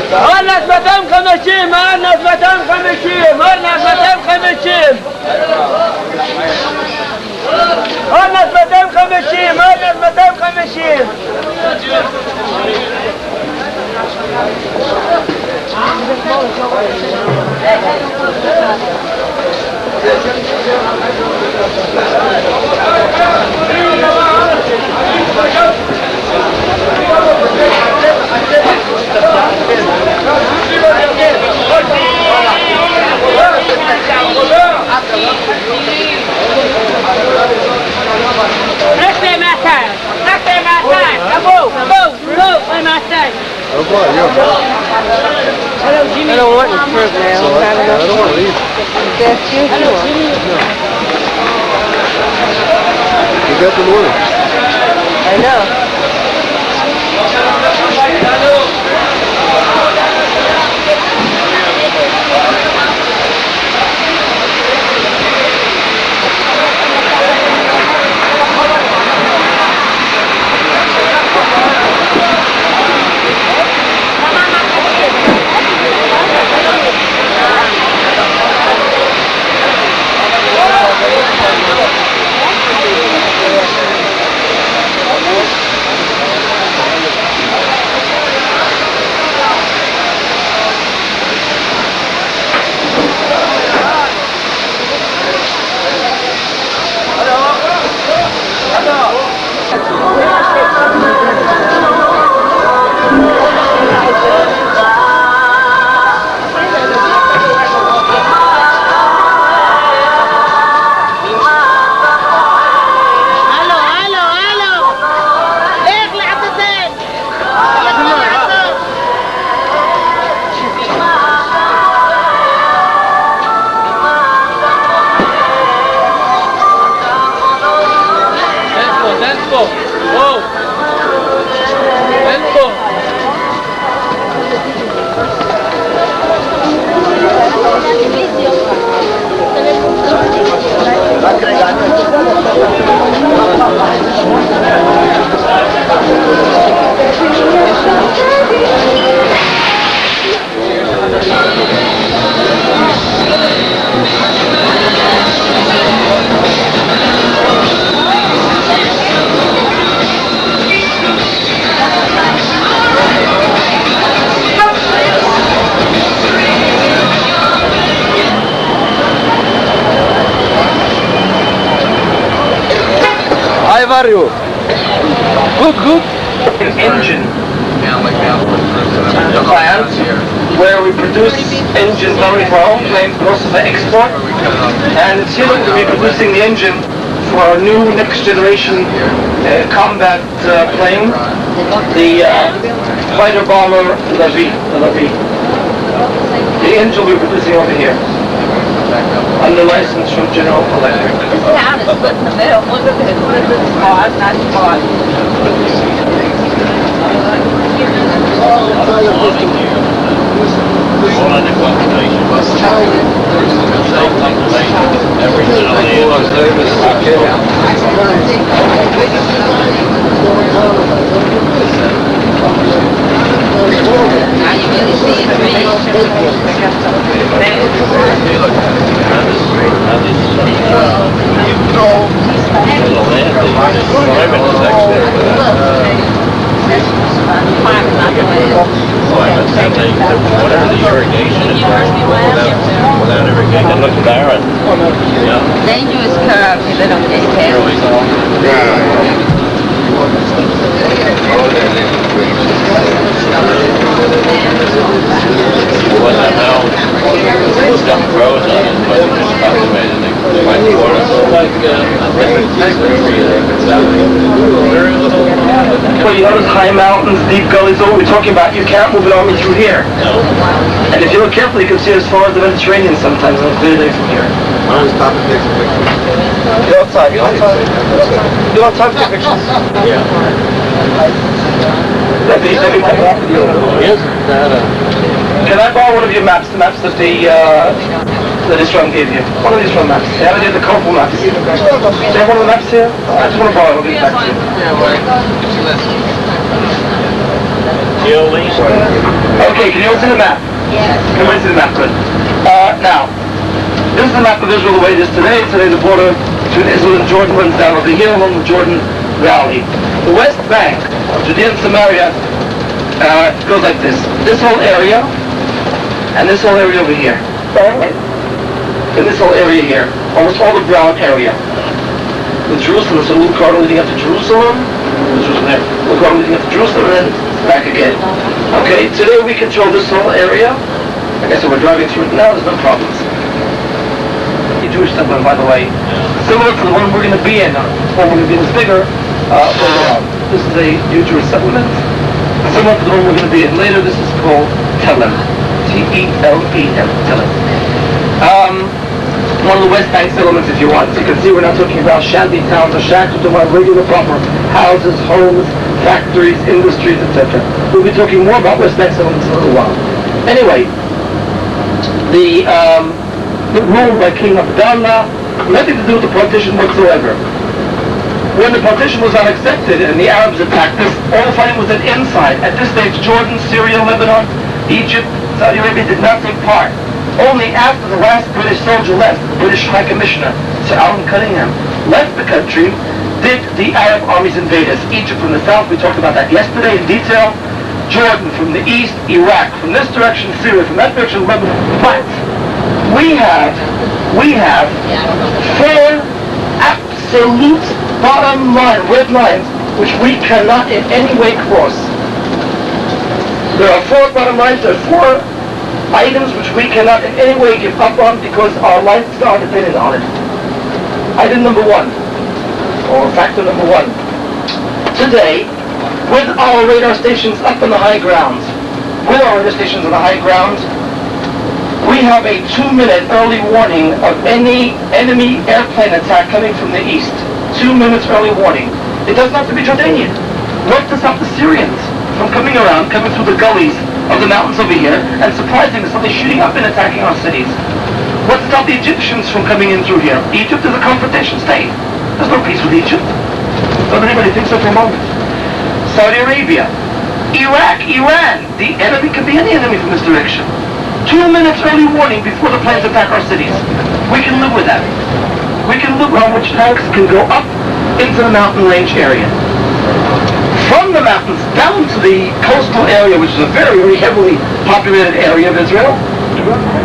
Speaker 13: Ornas 250, Ornas 250, Ornas 250. Ornas 250, Ornas 250.
Speaker 2: Oh boy, you're
Speaker 10: Hello, Jimmy. I don't want your fruit now.
Speaker 2: I don't want to eat.
Speaker 10: That's you.
Speaker 2: No. You got the money.
Speaker 10: I know.
Speaker 13: How are you? Good. Engine plant where we produce engines only for home planes, but also for export. And it's here that we'll be producing the engine for our new next generation combat plane, the fighter bomber Lavi. The engine we're producing over here, under license from General Electric.
Speaker 7: This town is split in the middle. Look at this. Look at this spot, not spot. Now you really see it.
Speaker 11: Whatever the irrigation is, without irrigation, it looks barren.
Speaker 7: Dangerous curve, you little dickhead.
Speaker 11: What the hell? Stuff grows on it, but it's just cultivated.
Speaker 13: Well, you notice high mountains, deep gullies, what we're talking about, you can't move an army through here. And if you look carefully, you can see as far as the Mediterranean sometimes on a clear day from here.
Speaker 2: Why don't we stop and take some pictures?
Speaker 13: You don't have time, you don't have time. You don't have time to take pictures.
Speaker 11: Yeah.
Speaker 13: Let me Can I borrow one of your maps, the maps that that Israel gave you? One of these from maps. You have any of the colorful maps? Do you have one of the maps here? I just want to borrow it, I'll give it back to you.
Speaker 11: Middle East.
Speaker 13: Okay, can you all see the map?
Speaker 12: Yes.
Speaker 13: Can we see the map? Good. Now, this is the map of Israel the way it is today. Today the border between Israel and Jordan runs down over here along the Jordan Valley. The West Bank of Judea and Samaria goes like this. This whole area and this whole area over here. And this whole area here. Almost all the brown area. With Jerusalem, so little corridor leading up to Jerusalem. There. Little corridor leading up to Jerusalem and then back again. Okay, today we control this whole area. Like I said, we're driving through it now, there's no problems. The Jewish settlement, by the way, similar to the one we're going to be in, or we're going to be in is bigger, overall. This is a new Jewish settlement, similar to the one we're going to be in later. This is called Telem. T-E-L-E-M, Telem. One of the West Bank settlements, if you want. So you can see we're not talking about shanty towns or shacks, we're talking about regular proper houses, homes, factories, industries, etc. We'll be talking more about West Bank settlements in a little while. Anyway, the rule by King Abdullah, nothing to do with the partition whatsoever. When the partition was not accepted and the Arabs attacked us, all the fighting was inside. At this stage, Jordan, Syria, Lebanon, Egypt, Saudi Arabia did not take part. Only after the last British soldier left, the British High Commissioner, Sir Alan Cunningham, left the country, did the Arab armies invade us. Egypt from the south, we talked about that yesterday in detail. Jordan from the east, Iraq from this direction, Syria from that direction, Lebanon. But we have four absolute bottom line, red lines, which we cannot in any way cross. There are four bottom lines, there are four items which we cannot in any way give up on because our lives are dependent on it. Item number one, or factor number one. Today, with our radar stations up on the high grounds, we have a 2-minute early warning of any enemy airplane attack coming from the east. 2 minutes early warning. It doesn't have to be Jordanian. What to stop the Syrians from coming through the gullies of the mountains over here and surprising us, suddenly shooting up and attacking our cities? What to stop the Egyptians from coming in through here? Egypt is a confrontation state. There's no peace with Egypt. Don't anybody think so for a moment? Saudi Arabia, Iraq, Iran. The enemy could be any enemy from this direction. 2 minutes early warning before the planes attack our cities. We can live with that. We can live on which tanks can go up into the mountain range area. From the mountains down to the coastal area, which is a very, very heavily populated area of Israel.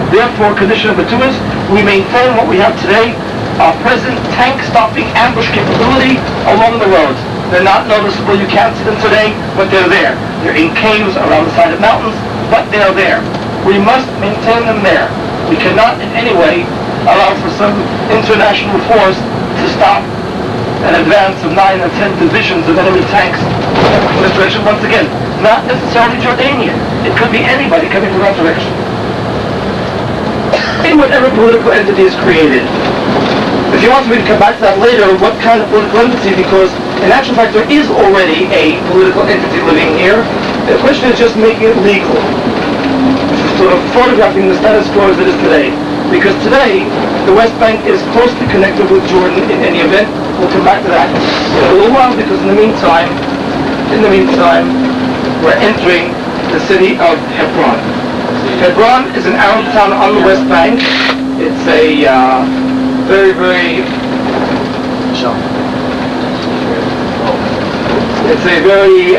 Speaker 13: Therefore, condition number two is we maintain what we have today, our present tank-stopping ambush capability along the roads. They're not noticeable, you can't see them today, but they're there. They're in caves around the side of mountains, but they're there. We must maintain them there. We cannot in any way allow for some international force to stop an advance of 9 and 10 divisions of enemy tanks in this direction. Once again, not necessarily Jordanian. It could be anybody coming from that direction. In whatever political entity is created. If you want me to come back to that later, what kind of political entity, because in actual fact there is already a political entity living here. The question is just making it legal. Sort of photographing the status quo as it is today. Because today, the West Bank is closely connected with Jordan in any event. We'll come back to that in a little while, because in the meantime, we're entering the city of Hebron. Hebron is an Arab town on the West Bank. It's a very, very... It's a very...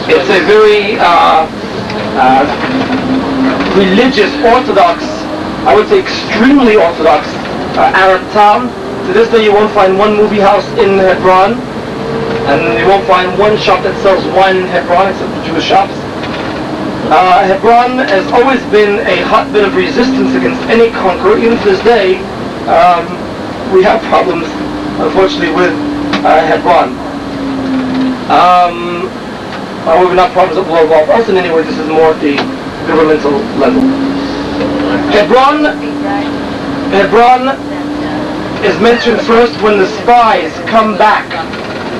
Speaker 13: it's a very religious, orthodox, I would say extremely orthodox Arab town. To this day you won't find one movie house in Hebron, and you won't find one shop that sells wine in Hebron except the Jewish shops. Hebron has always been a hotbed of resistance against any conqueror. Even to this day, we have problems, unfortunately, with Hebron. However, not problems that will involve us in any way. This is more at the governmental level. Hebron is mentioned first when the spies come back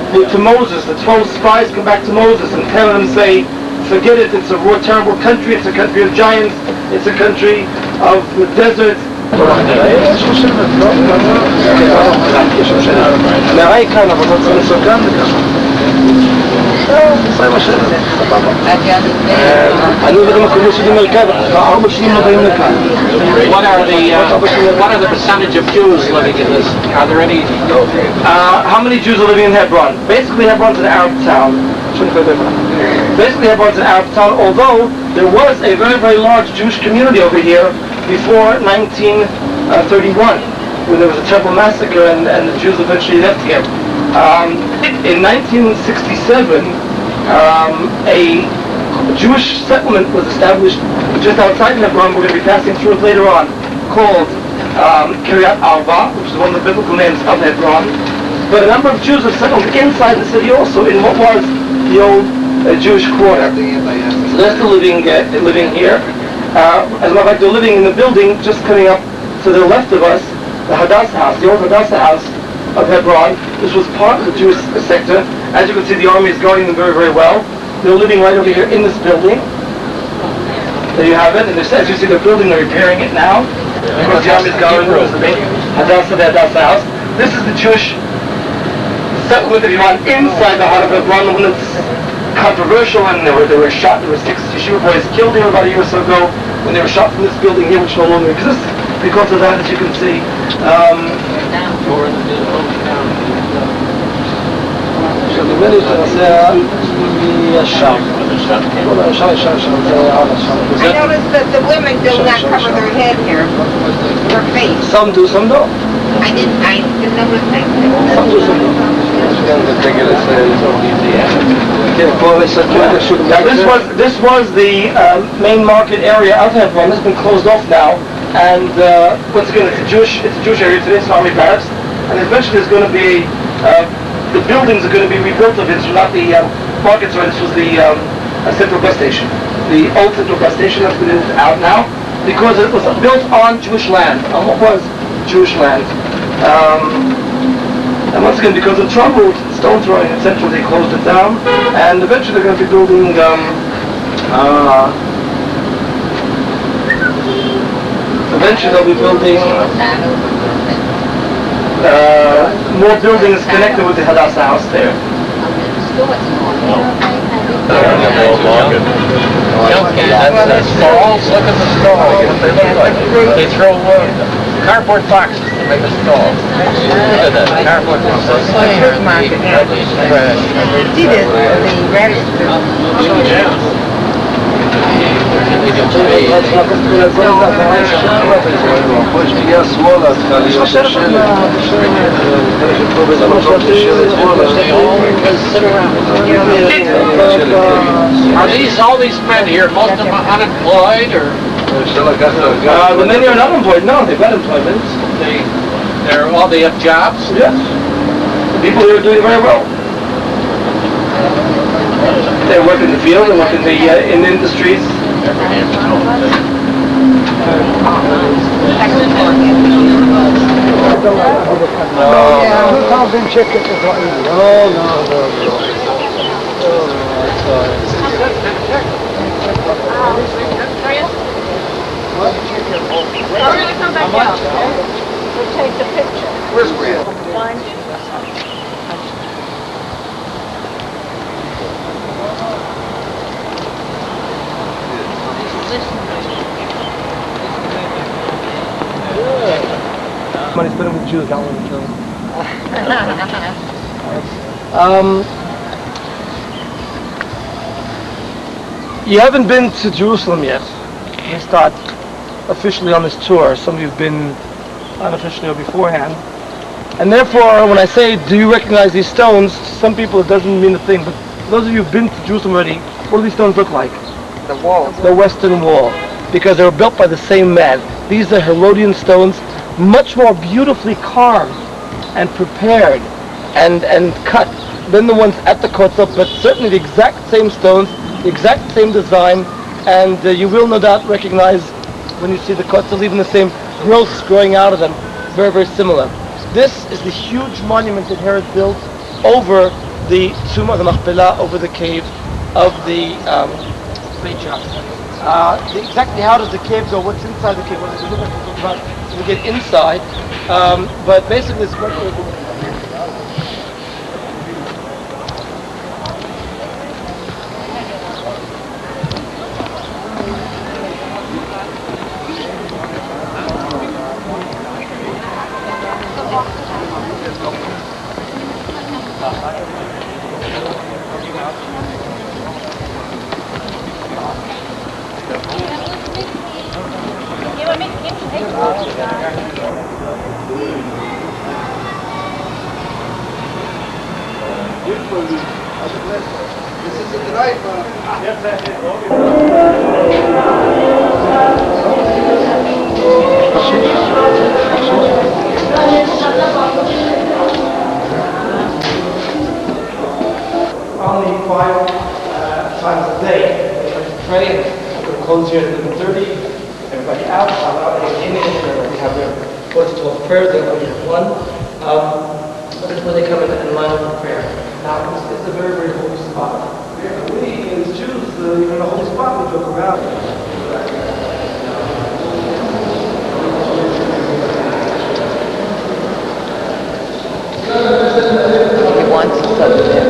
Speaker 13: to Moses. The 12 spies come back to Moses and tell him, say, forget it. It's a raw, terrible country. It's a country of giants. It's a country of the desert.
Speaker 14: What are the percentage of Jews living in this? Are there any?
Speaker 13: How many Jews are living in Hebron? Basically, Hebron's an Arab town. Basically, Hebron's an Arab town, although there was a very, very large Jewish community over here before 1931, when there was a terrible massacre and the Jews eventually left here. In 1967, a Jewish settlement was established just outside Hebron. We're going to be passing through it later on, called Kiryat Arba, which is one of the biblical names of Hebron. But a number of Jews have settled inside the city also, in what was the old Jewish quarter. So they're still living here. As a matter of fact, they're living in the building just coming up to the left of us, the Hadassah house, the old Hadassah house of Hebron. This was part of the Jewish sector. As you can see, the army is guarding them very, very well. They're living right over here in this building. There you have it. And as you see, they're building, they're repairing it now. Of course, the army is guarding them. This is the Hadassah house. This is the Jewish settlement, if you want, inside the heart of Hebron. When it's controversial, and they were shot. There were 6 yeshiva boys killed here about a year or so ago when they were shot from this building here, which no longer exists because of that, as you can see.
Speaker 10: I noticed that the women do not cover their head here, their face.
Speaker 13: Some do, some don't.
Speaker 10: I didn't notice that.
Speaker 13: Some do, some don't. Now this was the main market area of Hebron. This has been closed off now, and once again it's a Jewish area today. It's an army barracks, and eventually there's going to be the buildings are going to be rebuilt of it. It's not the market. Sorry, this was the central bus station, the old central bus station that's been out now because it was built on Jewish land, on what was Jewish land. And once again, because of trouble, stone throwing, etc., they closed it down, and eventually they're going to be building eventually they'll be building more buildings connected with the Hadassah house there.
Speaker 14: That's stalls. Look at the stalls. What they look like. They throw cardboard boxes to make a stall. Look at that. Cardboard boxes.
Speaker 10: See this, the radish.
Speaker 14: Are all these men here, most of them unemployed, or?
Speaker 13: The many are not employed. No, they've got employment.
Speaker 14: They have jobs?
Speaker 13: Yes. The people here are doing very well. They work in the field, they work in the industries.
Speaker 5: We're going to come back out. We'll take the picture.
Speaker 13: Where's Grant? Money spent with Jews, that one too. You haven't been to Jerusalem yet. We start officially on this tour. Some of you have been unofficially or beforehand. And therefore, when I say, do you recognize these stones, some people it doesn't mean a thing, but those of you who've been to Jerusalem already, what do these stones look like?
Speaker 10: The wall.
Speaker 13: The Western Wall. Because they were built by the same man. These are Herodian stones, much more beautifully carved and prepared and cut than the ones at the Kotel, but certainly the exact same stones, the exact same design, and you will no doubt recognize when you see the Kotel, even the same growths growing out of them, very, very similar. This is the huge monument that Herod built over the Tomb of the Machpelah, over the cave of the straight shot. Exactly how does the cave go? What's inside the cave? What does it look like? We'll talk about when we get inside. But basically, this is what we're doing. Only 5 times a day. Train. We'll close here at 11:30. Everybody out. In it. We have their what's called prayers. They only have one. But it's when they come in line up for prayer. Now, it's a very, very holy spot. We as Jews, even in a holy spot, we joke around.
Speaker 10: He wants to submit.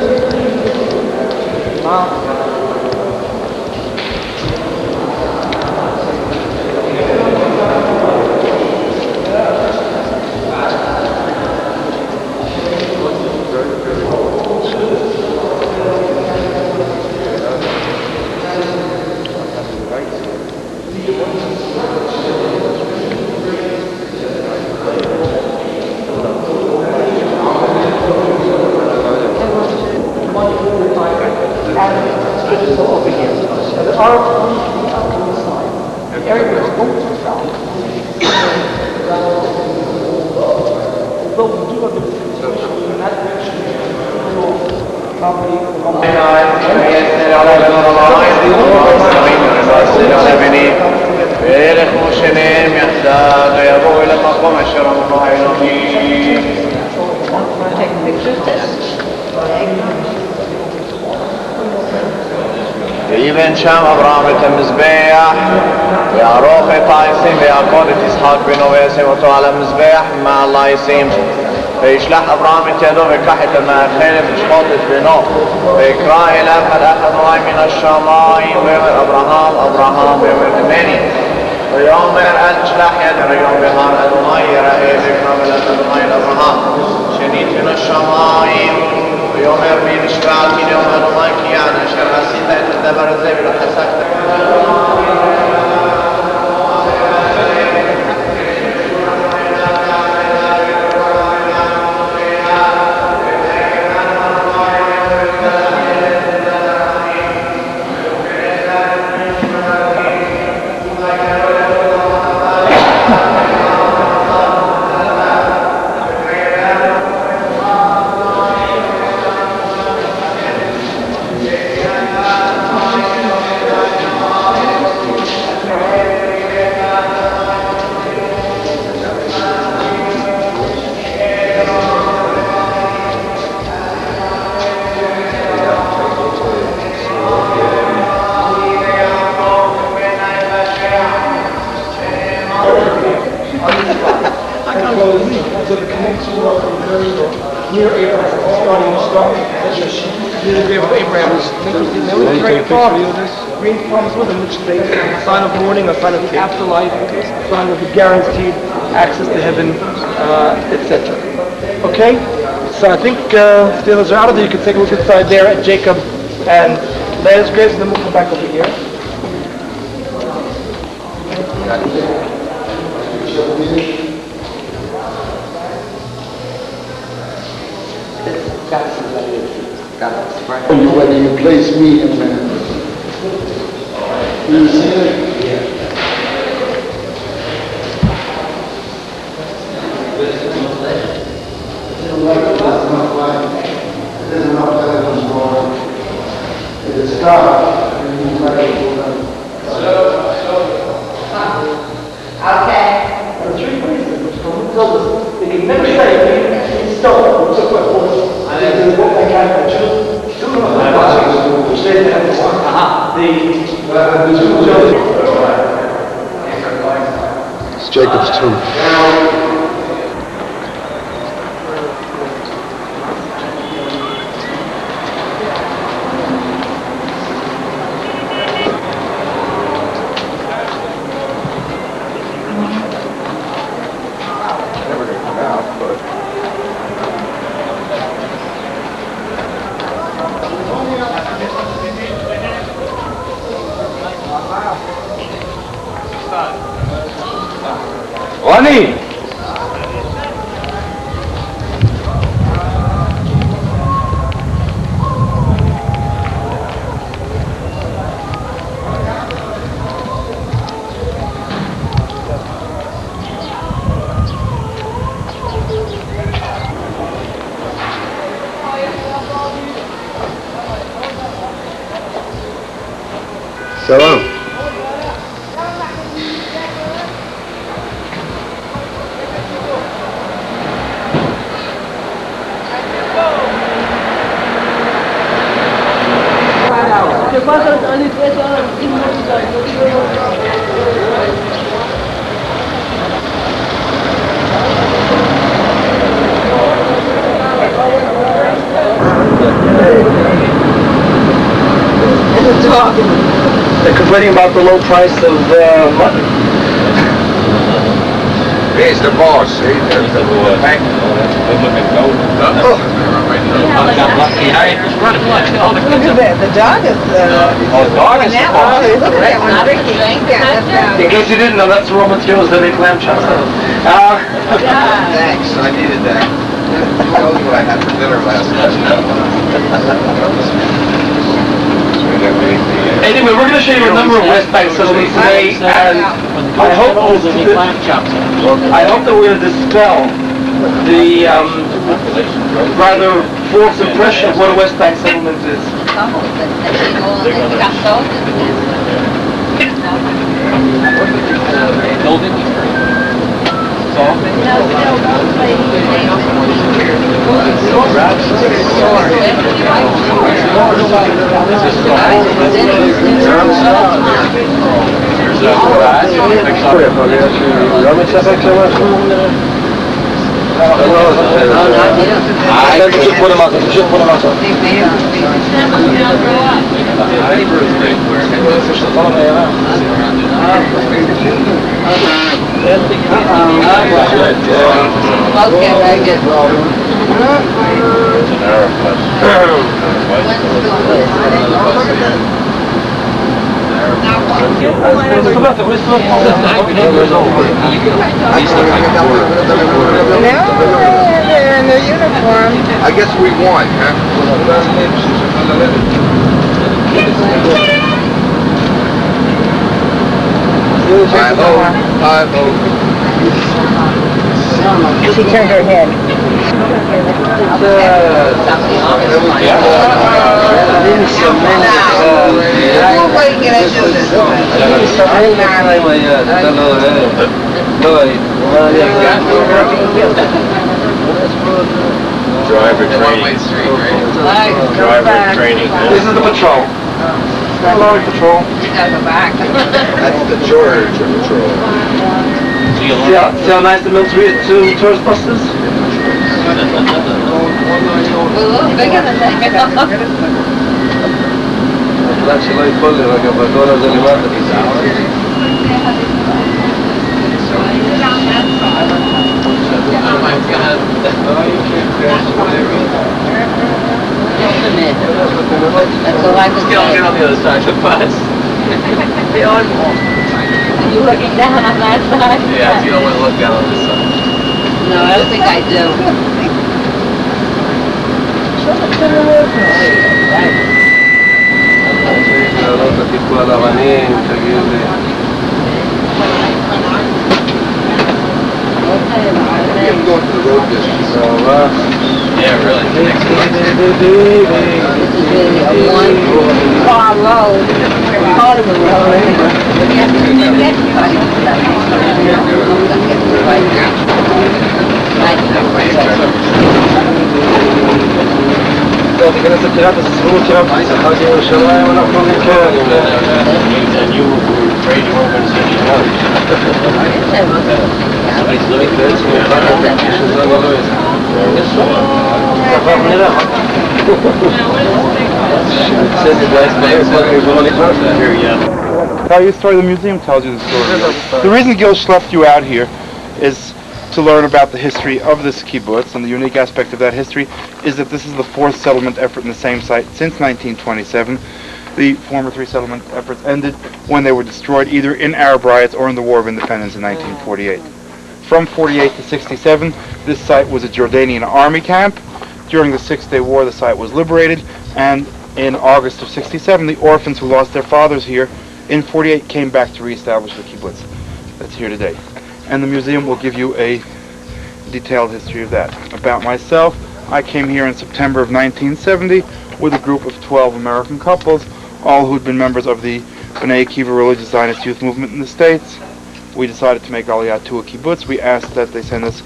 Speaker 11: يبن شام أبرام المزبيح ويعروخ طايسين ويعقود إسحاق بنو ويسيمتو على المزبيح مع الله يسيم فيشلح أبرام يدو بكحة ما خيلف شخوطة بنو ويكرا إلى قد أخذ ماي من الشمائي ويمر أبراهام ويمر إماني ويوم من الأنشلح يدر يوم بهار أدوناي يرأي بكرام الأدوناي الأبراهام شنيت من الشمائي ويوم يرمي بشبال من يوم أدوناي كيانا شرسيتا يتدبر الزبل وحسكتا
Speaker 13: near Abraham, starting near the grave of Abraham. They were very far. Green palms with them, which they a sign of mourning, a sign of the afterlife, a sign of the guaranteed access to heaven, etc. Okay? So I think if the others are out of there, you can take a look inside there at Jacob and Leah's graves, and then we'll come back over here.
Speaker 2: Whether you place me in the... You see it? Yeah. They can never say he stole or took my horse. And then they walk back out and which they have the Jacob's tomb.
Speaker 13: Ronnie!
Speaker 2: Salam.
Speaker 13: They're complaining about the low price of mutton.
Speaker 4: He's the boss, see? There's the bank. Good looking goat.
Speaker 10: Look at that, the dog is,
Speaker 13: dog is the boss.
Speaker 10: look at that one drinking.
Speaker 13: In case you didn't know, that's the raw materials that make lamb chops.
Speaker 9: Thanks, I needed that. Who knows what I had for dinner last night?
Speaker 13: Anyway, we're going to show you a number of West Bank settlements today, and I hope that we're going to dispel the rather false impression of what a West Bank settlement is.
Speaker 10: Okay, very good. They're in their uniform.
Speaker 9: I guess we won, huh?
Speaker 10: She turned her head.
Speaker 14: Driver training. Driver training.
Speaker 13: This is the patrol. Hello, patrol.
Speaker 9: That's the Georgia patrol.
Speaker 13: See how nice the military is to tourist buses?
Speaker 10: Bigger than that. That's all I was
Speaker 14: Get on the other side of the bus.
Speaker 12: You looking down on that side?
Speaker 14: Yeah, you don't want to look down on this side.
Speaker 10: No, I don't think I do.
Speaker 9: I'm going to the road district.
Speaker 14: Yeah, really.
Speaker 10: This is really a one car road, part of the road.
Speaker 13: תיכנס לפינת הסבירות של הבטחת ירושלים, אנחנו נקרא.
Speaker 14: And you were trading organization.
Speaker 15: Tell you a story. The museum tells you the story. The reason Gil schlepped you out here is to learn about the history of this kibbutz, and the unique aspect of that history is that this is the fourth settlement effort in the same site since 1927. The former three settlement efforts ended when they were destroyed either in Arab riots or in the War of Independence in 1948. From 48 to 67, this site was a Jordanian army camp. During the Six-Day War, the site was liberated, and in August of 67, the orphans who lost their fathers here in 48 came back to reestablish the kibbutz that's here today. And the museum will give you a detailed history of that. About myself, I came here in September of 1970 with a group of 12 American couples, all who'd been members of the B'nai Akiva Religious Zionist Youth Movement in the States. We decided to make Aliyah to a kibbutz. We asked that they send us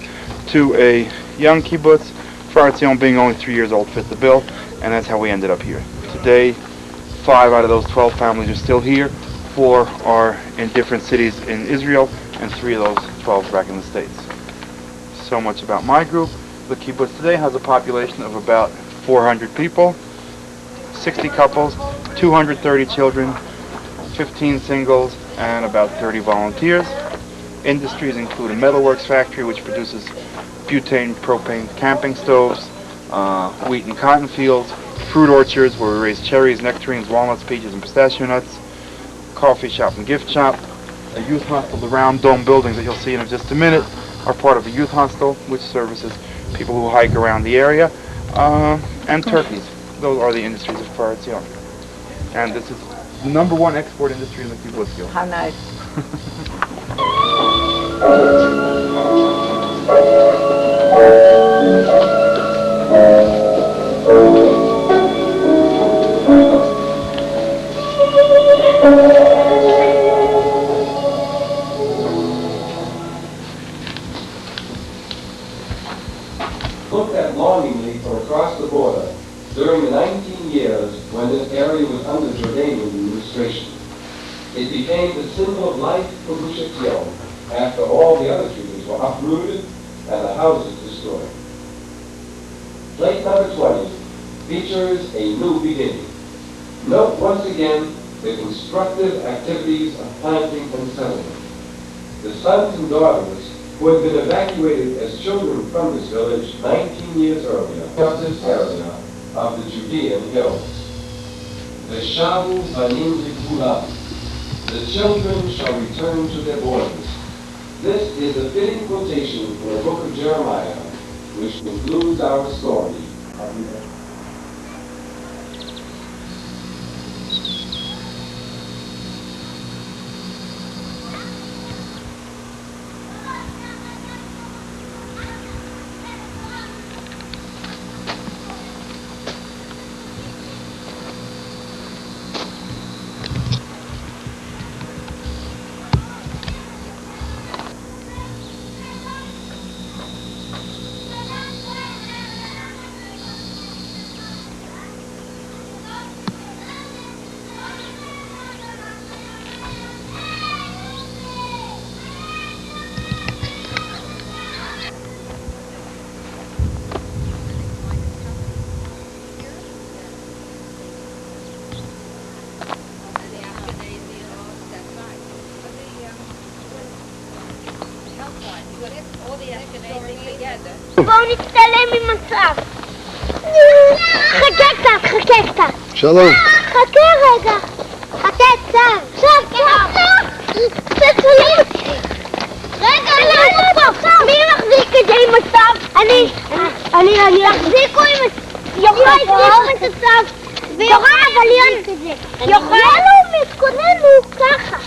Speaker 15: to a young kibbutz, Far Zion being only 3 years old fit the bill, and that's how we ended up here. Today, 5 out of those 12 families are still here, 4 are in different cities in Israel, and 3 of those 12 back in the States. So much about my group. The kibbutz today has a population of about 400 people, 60 couples, 230 children, 15 singles, and about 30 volunteers. Industries include a metalworks factory which produces butane, propane camping stoves, wheat and cotton fields, fruit orchards where we raise cherries, nectarines, walnuts, peaches, and pistachio nuts, coffee shop and gift shop, a youth hostel. The round dome buildings that you'll see in just a minute are part of a youth hostel which services people who hike around the area, and turkeys. Those are the industries of Far Zion. And this is the #1 export industry in the kibbutz.
Speaker 10: How nice.
Speaker 16: Looked at longingly from across the border during the 19 years when this area was under Jordanian administration. It became the symbol of life for Gush Etzion after all the other trees were uprooted and the houses destroyed. Plate number 20 features a new beginning. Note once again the constructive activities of planting and settlement. The sons and daughters who had been evacuated as children from this village 19 years earlier of this area of the Judean hills. Veshavu banim likula. The children shall return to their borders. This is a fitting quotation from the book of Jeremiah, which concludes our story.
Speaker 17: בואו נצטלם עם מסך. חכה קצת.
Speaker 2: שלום.
Speaker 17: חכה רגע. חכה קצת. תצלם אותי. רגע, למה פה? מי מחזיק את זה עם מסך? אני יחזיקו עם מסך. יוחאי החזיק את הסף. ויוחאי אבל יון. יוחאי הוא מתכונן הוא ככה.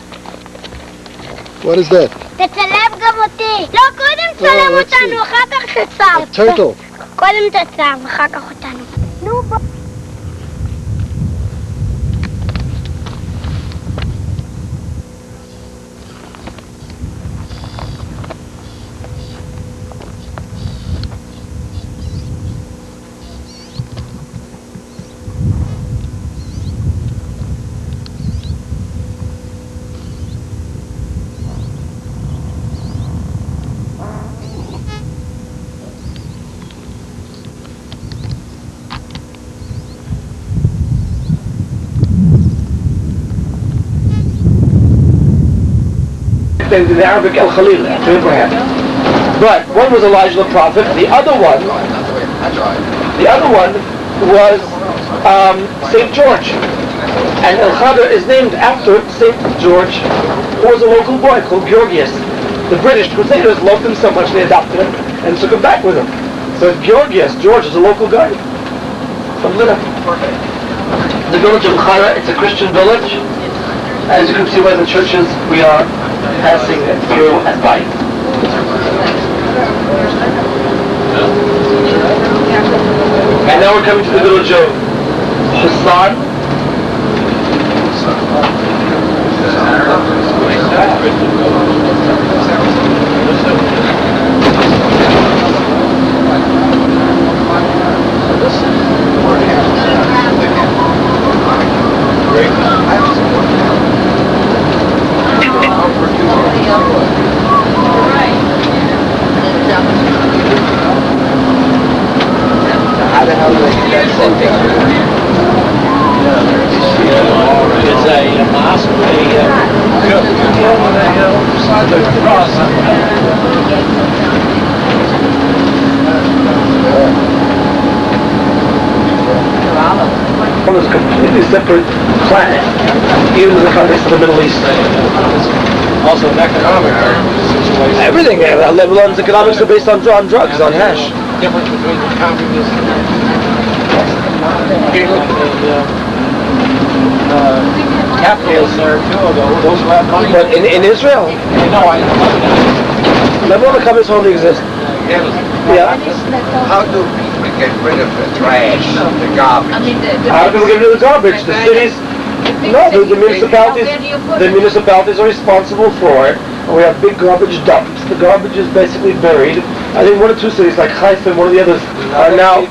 Speaker 2: What is that?
Speaker 17: תצלם גם אותי. לא, קודם תצלם אותנו, אחר כך תצלם.
Speaker 2: Turtle.
Speaker 17: קודם תצלם, אחר כך אותנו. נו, בוא.
Speaker 13: nicknamed in Arabic El Khalil, to Abraham. But one was Elijah the prophet, the other one was St. George. And El Khadr is named after St. George, who was a local boy called Georgius. The British Crusaders loved him so much they adopted him and took him back with them. So Georgius, George, is a local guy from Lida. The village of Khara, it's a Christian village. As you can see by the churches we are passing through and by. And now we're coming to the village of Hussan.
Speaker 14: It's a mosque, beside the cross.
Speaker 13: One is a completely separate planet, even in the context of the Middle East.
Speaker 14: Also an economic situation.
Speaker 13: Everything, Lebanon's economics are based on drugs, on hash.
Speaker 14: Difference between the communism and capitalists there too, those who have money.
Speaker 13: But in Israel?
Speaker 14: No, I know.
Speaker 13: Lebanon, the communists hardly exist. Yeah.
Speaker 9: How do people get rid of the trash, the garbage?
Speaker 13: How do we get rid of the garbage? The cities, no, the municipalities are responsible for it. And we have big garbage dumps. The garbage is basically buried. I think one or two cities, like Haifa and one of the others, are now...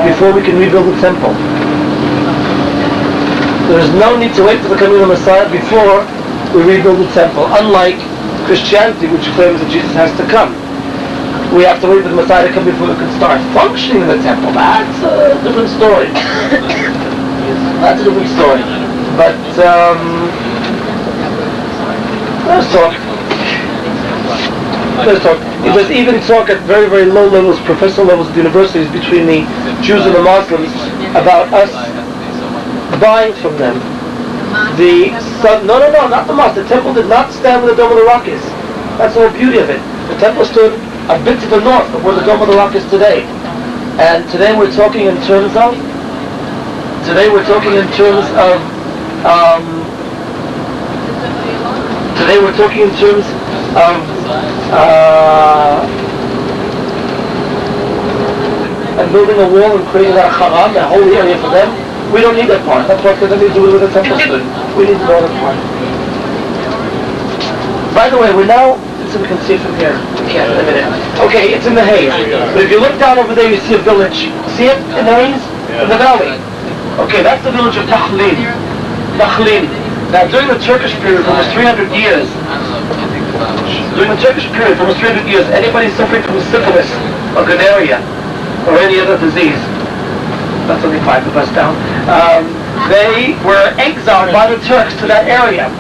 Speaker 13: before we can rebuild the temple. There is no need to wait for the coming of the Messiah before we rebuild the temple, unlike Christianity, which claims that Jesus has to come. We have to wait for the Messiah to come before we can start functioning in the temple. That's a different story. That's a different story. But let's talk. There's even talk at very, very low levels, professor levels at universities, between the Jews and the Muslims about us buying from them. No, not the mosque. The temple did not stand where the Dome of the Rock is. That's the whole beauty of it. The temple stood a bit to the north of where the Dome of the Rock is today. And today we're talking in terms of and building a wall and creating a haram, a holy area for them. We don't need that part. That part doesn't need to do with where the temple stood. We need the northern part. By the way, we're now, so we can see it from here. Yeah, in a minute. Okay, it's in the haze. But if you look down over there, you see a village. See it in the haze? In the valley. Okay, that's the village of Nakhlin. Now, during the Turkish period, for almost 300 years, anybody suffering from syphilis or gonorrhea or any other disease, that's only 5 of us down, they were exiled by the Turks to that area.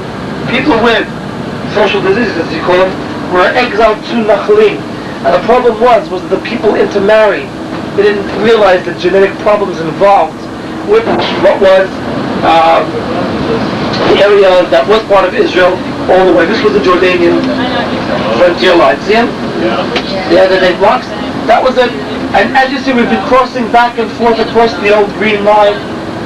Speaker 13: People with social diseases, as you call them, were exiled to Nakhlin. And the problem was that the people intermarried. They didn't realize the genetic problems involved with what was the area that was part of Israel all the way. This was the Jordanian frontier line. See him? Yeah, the 8 blocks. That was it. And as you see, we've been crossing back and forth across the old green line.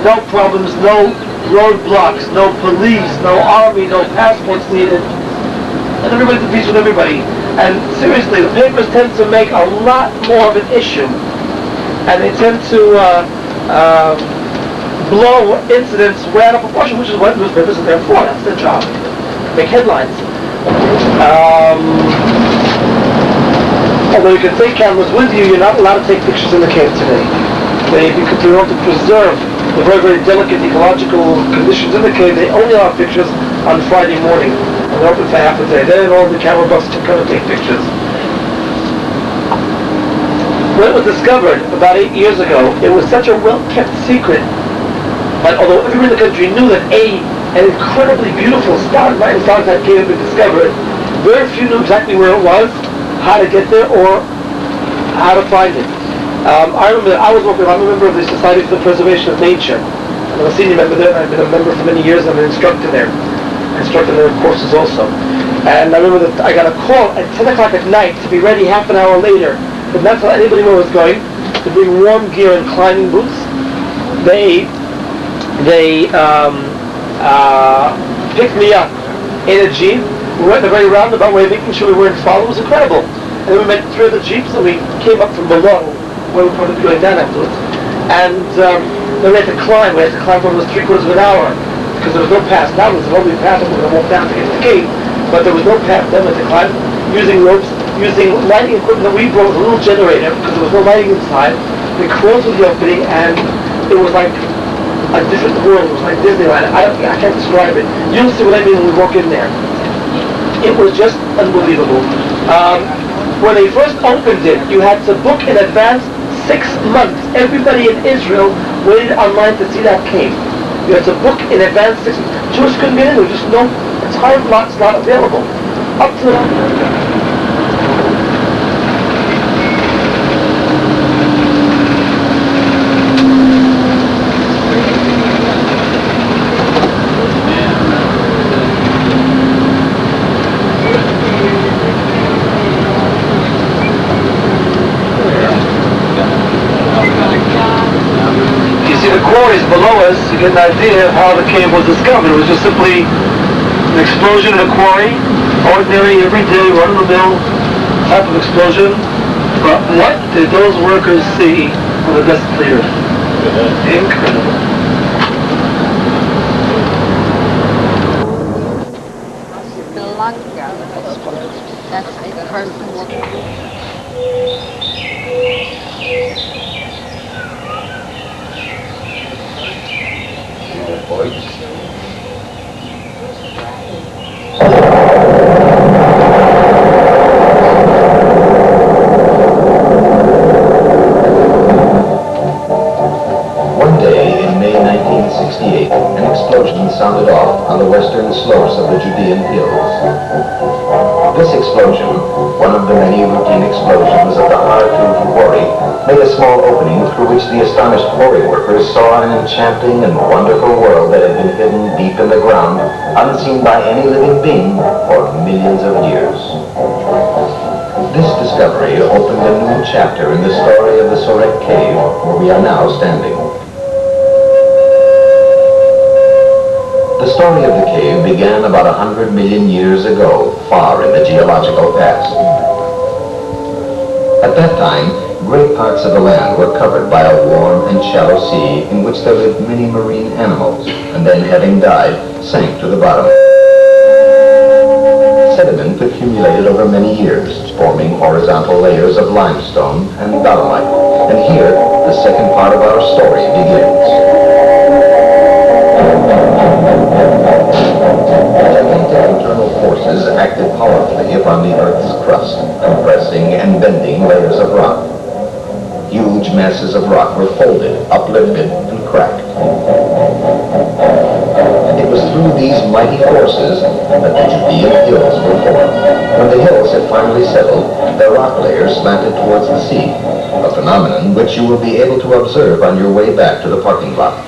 Speaker 13: No problems, no roadblocks, no police, no army, no passports needed. And everybody's at peace with everybody. And seriously, the papers tend to make a lot more of an issue. And they tend to blow incidents way out of proportion, which is what newspapers are there for. That's their job. Make headlines. Although you can take cameras with you, you're not allowed to take pictures in the cave today. Because they want to preserve the very, very delicate ecological conditions in the cave. They only allow pictures on Friday morning. And they're open for half a day. Then all the camera buffs can come and take pictures. When it was discovered about 8 years ago, it was such a well-kept secret. But although everyone in the country knew that an incredibly beautiful spot right inside that cave had been discovered, very few knew exactly where it was, how to get there, or how to find it. I remember I'm a member of the Society for the Preservation of Nature. I'm a senior member there, and I've been a member for many years. I'm an instructor there. I instructed their courses also. And I remember that I got a call at 10 o'clock at night to be ready half an hour later. But not tell anybody where I was going, to bring warm gear and climbing boots. They picked me up in a Jeep. We went in a very roundabout way, making sure we weren't followed. It was incredible. And then we met 3 other Jeeps, and we came up from below, where we were probably going down afterwards. And then we had to climb. We had to climb for almost 3/4 of an hour, because there was no path. Now there's a lovely path, and we're going to walk down to get to the cave. But there was no path. Then we had to climb using ropes, using lighting equipment that we brought with a little generator, because there was no lighting inside. We crawled through the opening, and it was like a different world. It was like Disneyland. I can't describe it. You'll see what I mean when we walk in there. It was just unbelievable. When they first opened it, you had to book in advance 6 months. Everybody in Israel waited online to see that cave. You had to book in advance 6 months. Jews couldn't get in. There was just no time slots not available. Up to below us, you get an idea of how the cave was discovered. It was just simply an explosion in a quarry, ordinary, everyday, run-of-the-mill type of explosion. But what did those workers see when the dust cleared? Incredible.
Speaker 5: That's the person walking.
Speaker 18: One day in May 1968, an explosion sounded off on the western slopes of the Judean hills. This explosion, one of the many routine explosions at the Har-Tuv quarry, made a small opening through which the astonished quarry workers saw an enchanting and wonderful world that had been hidden deep in the ground, unseen by any living being for millions of years. This discovery opened a new chapter in the story of the Sorek Cave, where we are now standing. The story of the cave began about 100 million years ago, far in the geological past. At that time, great parts of the land were covered by a warm and shallow sea in which there lived many marine animals, and then, having died, sank to the bottom. Sediment accumulated over many years, forming horizontal layers of limestone and dolomite. And here, the second part of our story begins. Gigantic internal forces acted powerfully upon the Earth's crust, compressing and bending layers of rock. Huge masses of rock were folded, uplifted, and cracked. It was through these mighty forces that the Judean hills were formed. When the hills had finally settled, their rock layers slanted towards the sea, a phenomenon which you will be able to observe on your way back to the parking lot.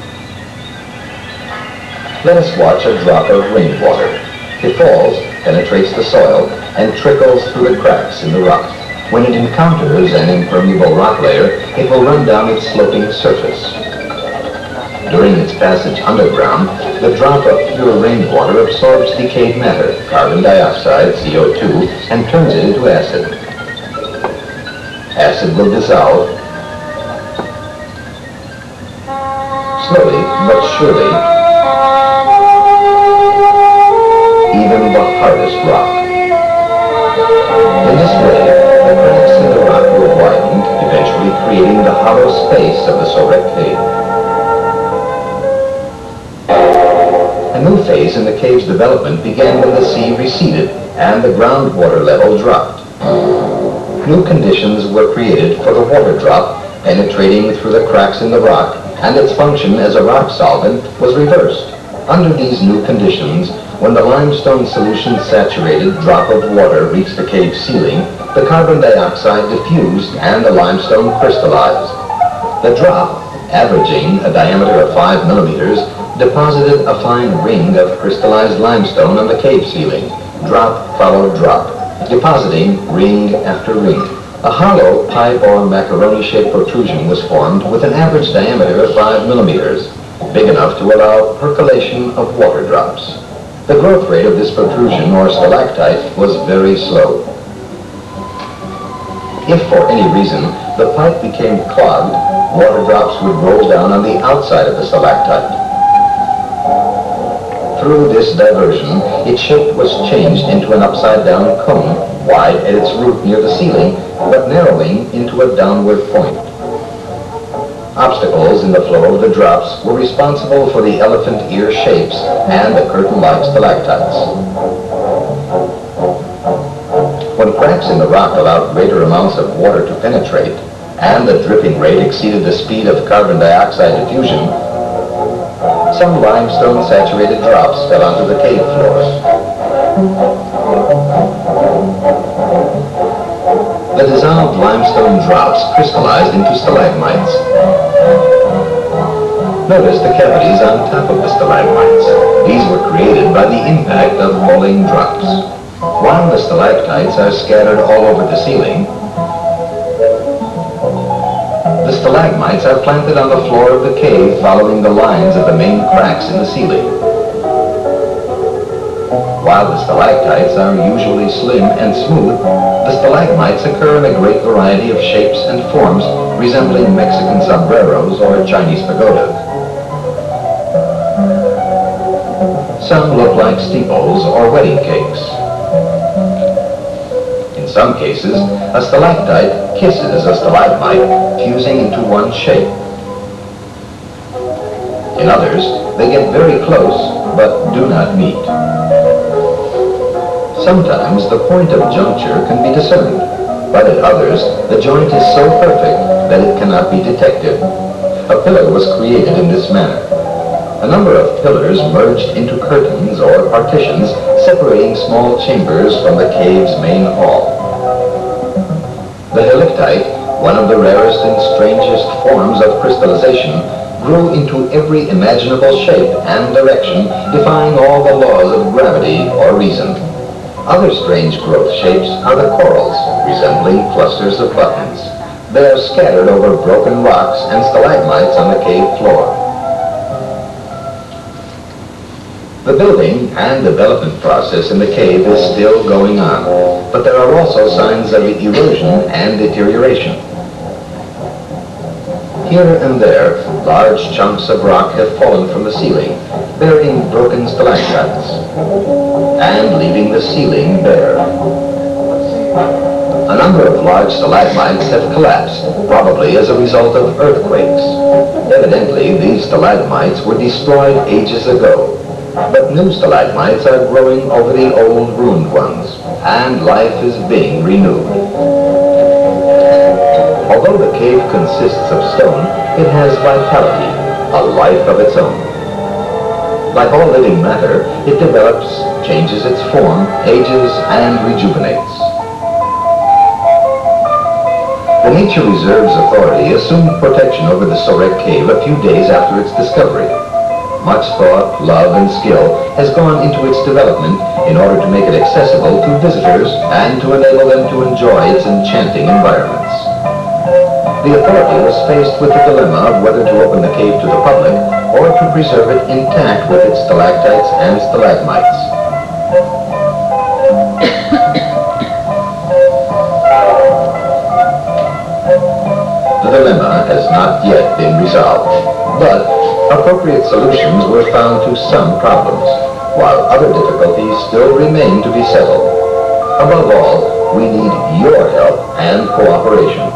Speaker 18: Let us watch a drop of rainwater. It falls, penetrates the soil, and trickles through the cracks in the rock. When it encounters an impermeable rock layer, it will run down its sloping surface. During its passage underground, the drop of pure rainwater absorbs decayed matter, carbon dioxide, CO2, and turns it into acid. Acid will dissolve. Slowly but surely, even the hardest rock. In this way, the cracks in the creating the hollow space of the Sorek cave. A new phase in the cave's development began when the sea receded and the groundwater level dropped. New conditions were created for the water drop penetrating through the cracks in the rock, and its function as a rock solvent was reversed. Under these new conditions, when the limestone solution saturated drop of water reached the cave ceiling, the carbon dioxide diffused and the limestone crystallized. The drop, averaging a diameter of 5 millimeters, deposited a fine ring of crystallized limestone on the cave ceiling. Drop followed drop, depositing ring after ring. A hollow pipe or macaroni-shaped protrusion was formed with an average diameter of 5 millimeters, big enough to allow percolation of water drops. The growth rate of this protrusion or stalactite was very slow. If for any reason the pipe became clogged, water drops would roll down on the outside of the stalactite. Through this diversion, its shape was changed into an upside-down cone, wide at its root near the ceiling, but narrowing into a downward point. Obstacles in the flow of the drops were responsible for the elephant ear shapes and the curtain-like stalactites. When cracks in the rock allowed greater amounts of water to penetrate, and the dripping rate exceeded the speed of carbon dioxide diffusion, some limestone-saturated drops fell onto the cave floor. The dissolved limestone drops crystallized into stalagmites. Notice the cavities on top of the stalagmites. These were created by the impact of falling drops. While the stalactites are scattered all over the ceiling, the stalagmites are planted on the floor of the cave following the lines of the main cracks in the ceiling. While the stalactites are usually slim and smooth, the stalagmites occur in a great variety of shapes and forms resembling Mexican sombreros or Chinese pagodas. Some look like steeples or wedding cakes. In some cases, a stalactite kisses a stalagmite, fusing into one shape. In others, they get very close, but do not meet. Sometimes the point of juncture can be discerned, but at others, the joint is so perfect that it cannot be detected. A pillar was created in this manner. A number of pillars merged into curtains or partitions, separating small chambers from the cave's main hall. The helictite, one of the rarest and strangest forms of crystallization, grew into every imaginable shape and direction, defying all the laws of gravity or reason. Other strange growth shapes are the corals, resembling clusters of buttons. They are scattered over broken rocks and stalagmites on the cave floor. The building and development process in the cave is still going on, but there are also signs of erosion and deterioration. Here and there, large chunks of rock have fallen from the ceiling, burying broken stalactites, and leaving the ceiling bare. A number of large stalagmites have collapsed, probably as a result of earthquakes. Evidently, these stalagmites were destroyed ages ago. But new stalagmites are growing over the old ruined ones, and life is being renewed. Although the cave consists of stone, it has vitality, a life of its own. Like all living matter, it develops, changes its form, ages, and rejuvenates. The Nature Reserves Authority assumed protection over the Sorek Cave a few days after its discovery. Much thought, love, and skill has gone into its development in order to make it accessible to visitors and to enable them to enjoy its enchanting environments. The authority was faced with the dilemma of whether to open the cave to the public or to preserve it intact with its stalactites and stalagmites. The dilemma has not yet been resolved, but appropriate solutions were found to some problems, while other difficulties still remain to be settled. Above all, we need your help and cooperation.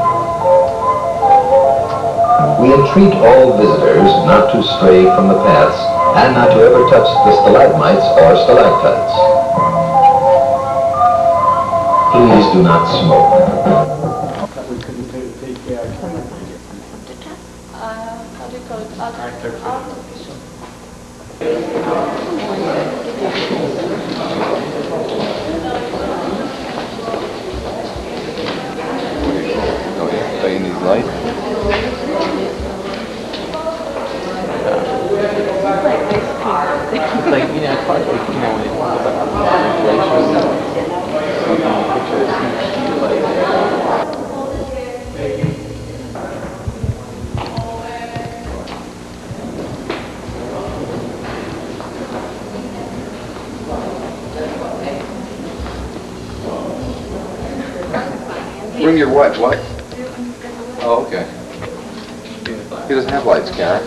Speaker 18: entreat all visitors not to stray from the paths and not to ever touch the stalagmites or stalactites. Please do not smoke.
Speaker 5: How do you call it? Artificial.
Speaker 9: Stay in these lights. It's like, you know, it's hard to, you know, when it's Bring your what? Oh, okay. He doesn't have lights, Karen.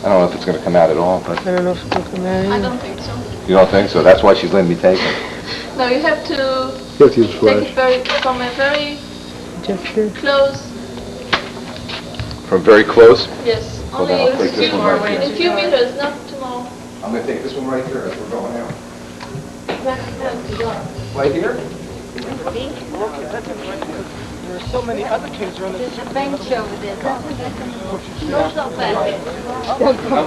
Speaker 9: I don't know if it's going to come out at all, but...
Speaker 6: I don't know if it's going to come out.
Speaker 5: I don't think so.
Speaker 9: You don't think so? That's why she's letting me take it.
Speaker 5: No, you have to
Speaker 2: You have to use
Speaker 5: take it
Speaker 2: flash.
Speaker 5: from a very close.
Speaker 9: From very close?
Speaker 5: Yes,
Speaker 9: Well,
Speaker 5: only
Speaker 9: then I'll take this one right
Speaker 5: in
Speaker 9: here.
Speaker 5: a few meters, not tomorrow.
Speaker 9: I'm going to take this one right here as we're going out. Right here?
Speaker 6: There are so many other kids around.
Speaker 17: There's a bench over there.
Speaker 9: I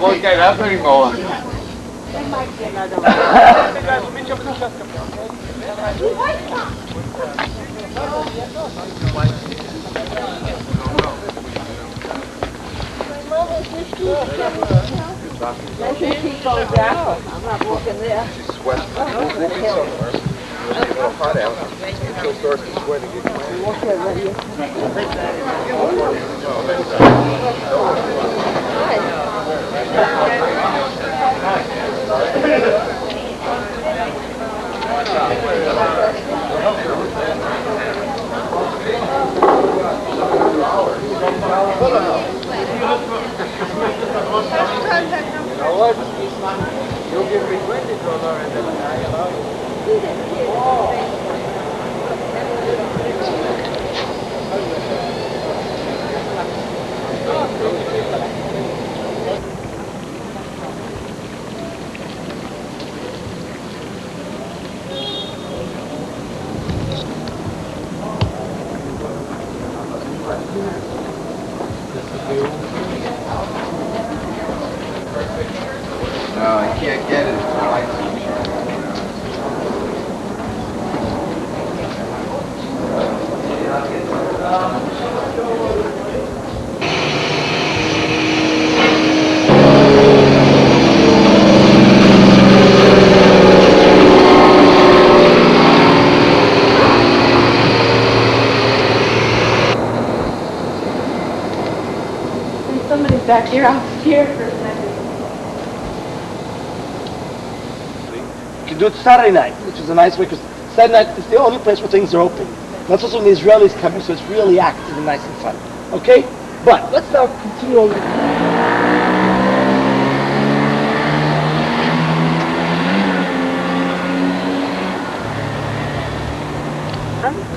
Speaker 9: won't get up anymore.
Speaker 6: There might be another one. Guys, meet you up in the chest,
Speaker 17: Let me keep going down. I'm not walking there.
Speaker 9: She's sweating. We'll get somewhere. It's a little hot out. She'll start to sweat again. You know what? You'll give me $20 and then I allow you. No, I can't get it.
Speaker 6: Somebody's back here. I'm scared for a second.
Speaker 13: You can do it Saturday night, which is a nice way, because Saturday night is the only place where things are open. That's also when the Israelis come in, so it's really active and nice and fun. Okay? But let's now continue on.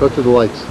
Speaker 2: Go to the lights.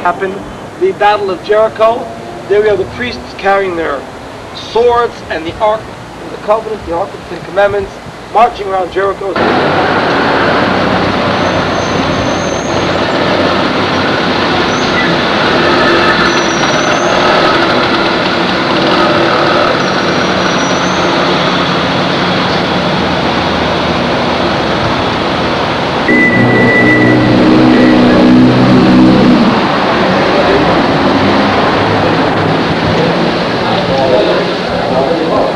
Speaker 13: Happened, the Battle of Jericho. There we have the priests carrying their swords and the Ark of the Covenant, the Ark of the Ten Commandments, marching around Jericho.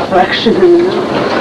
Speaker 6: fraction.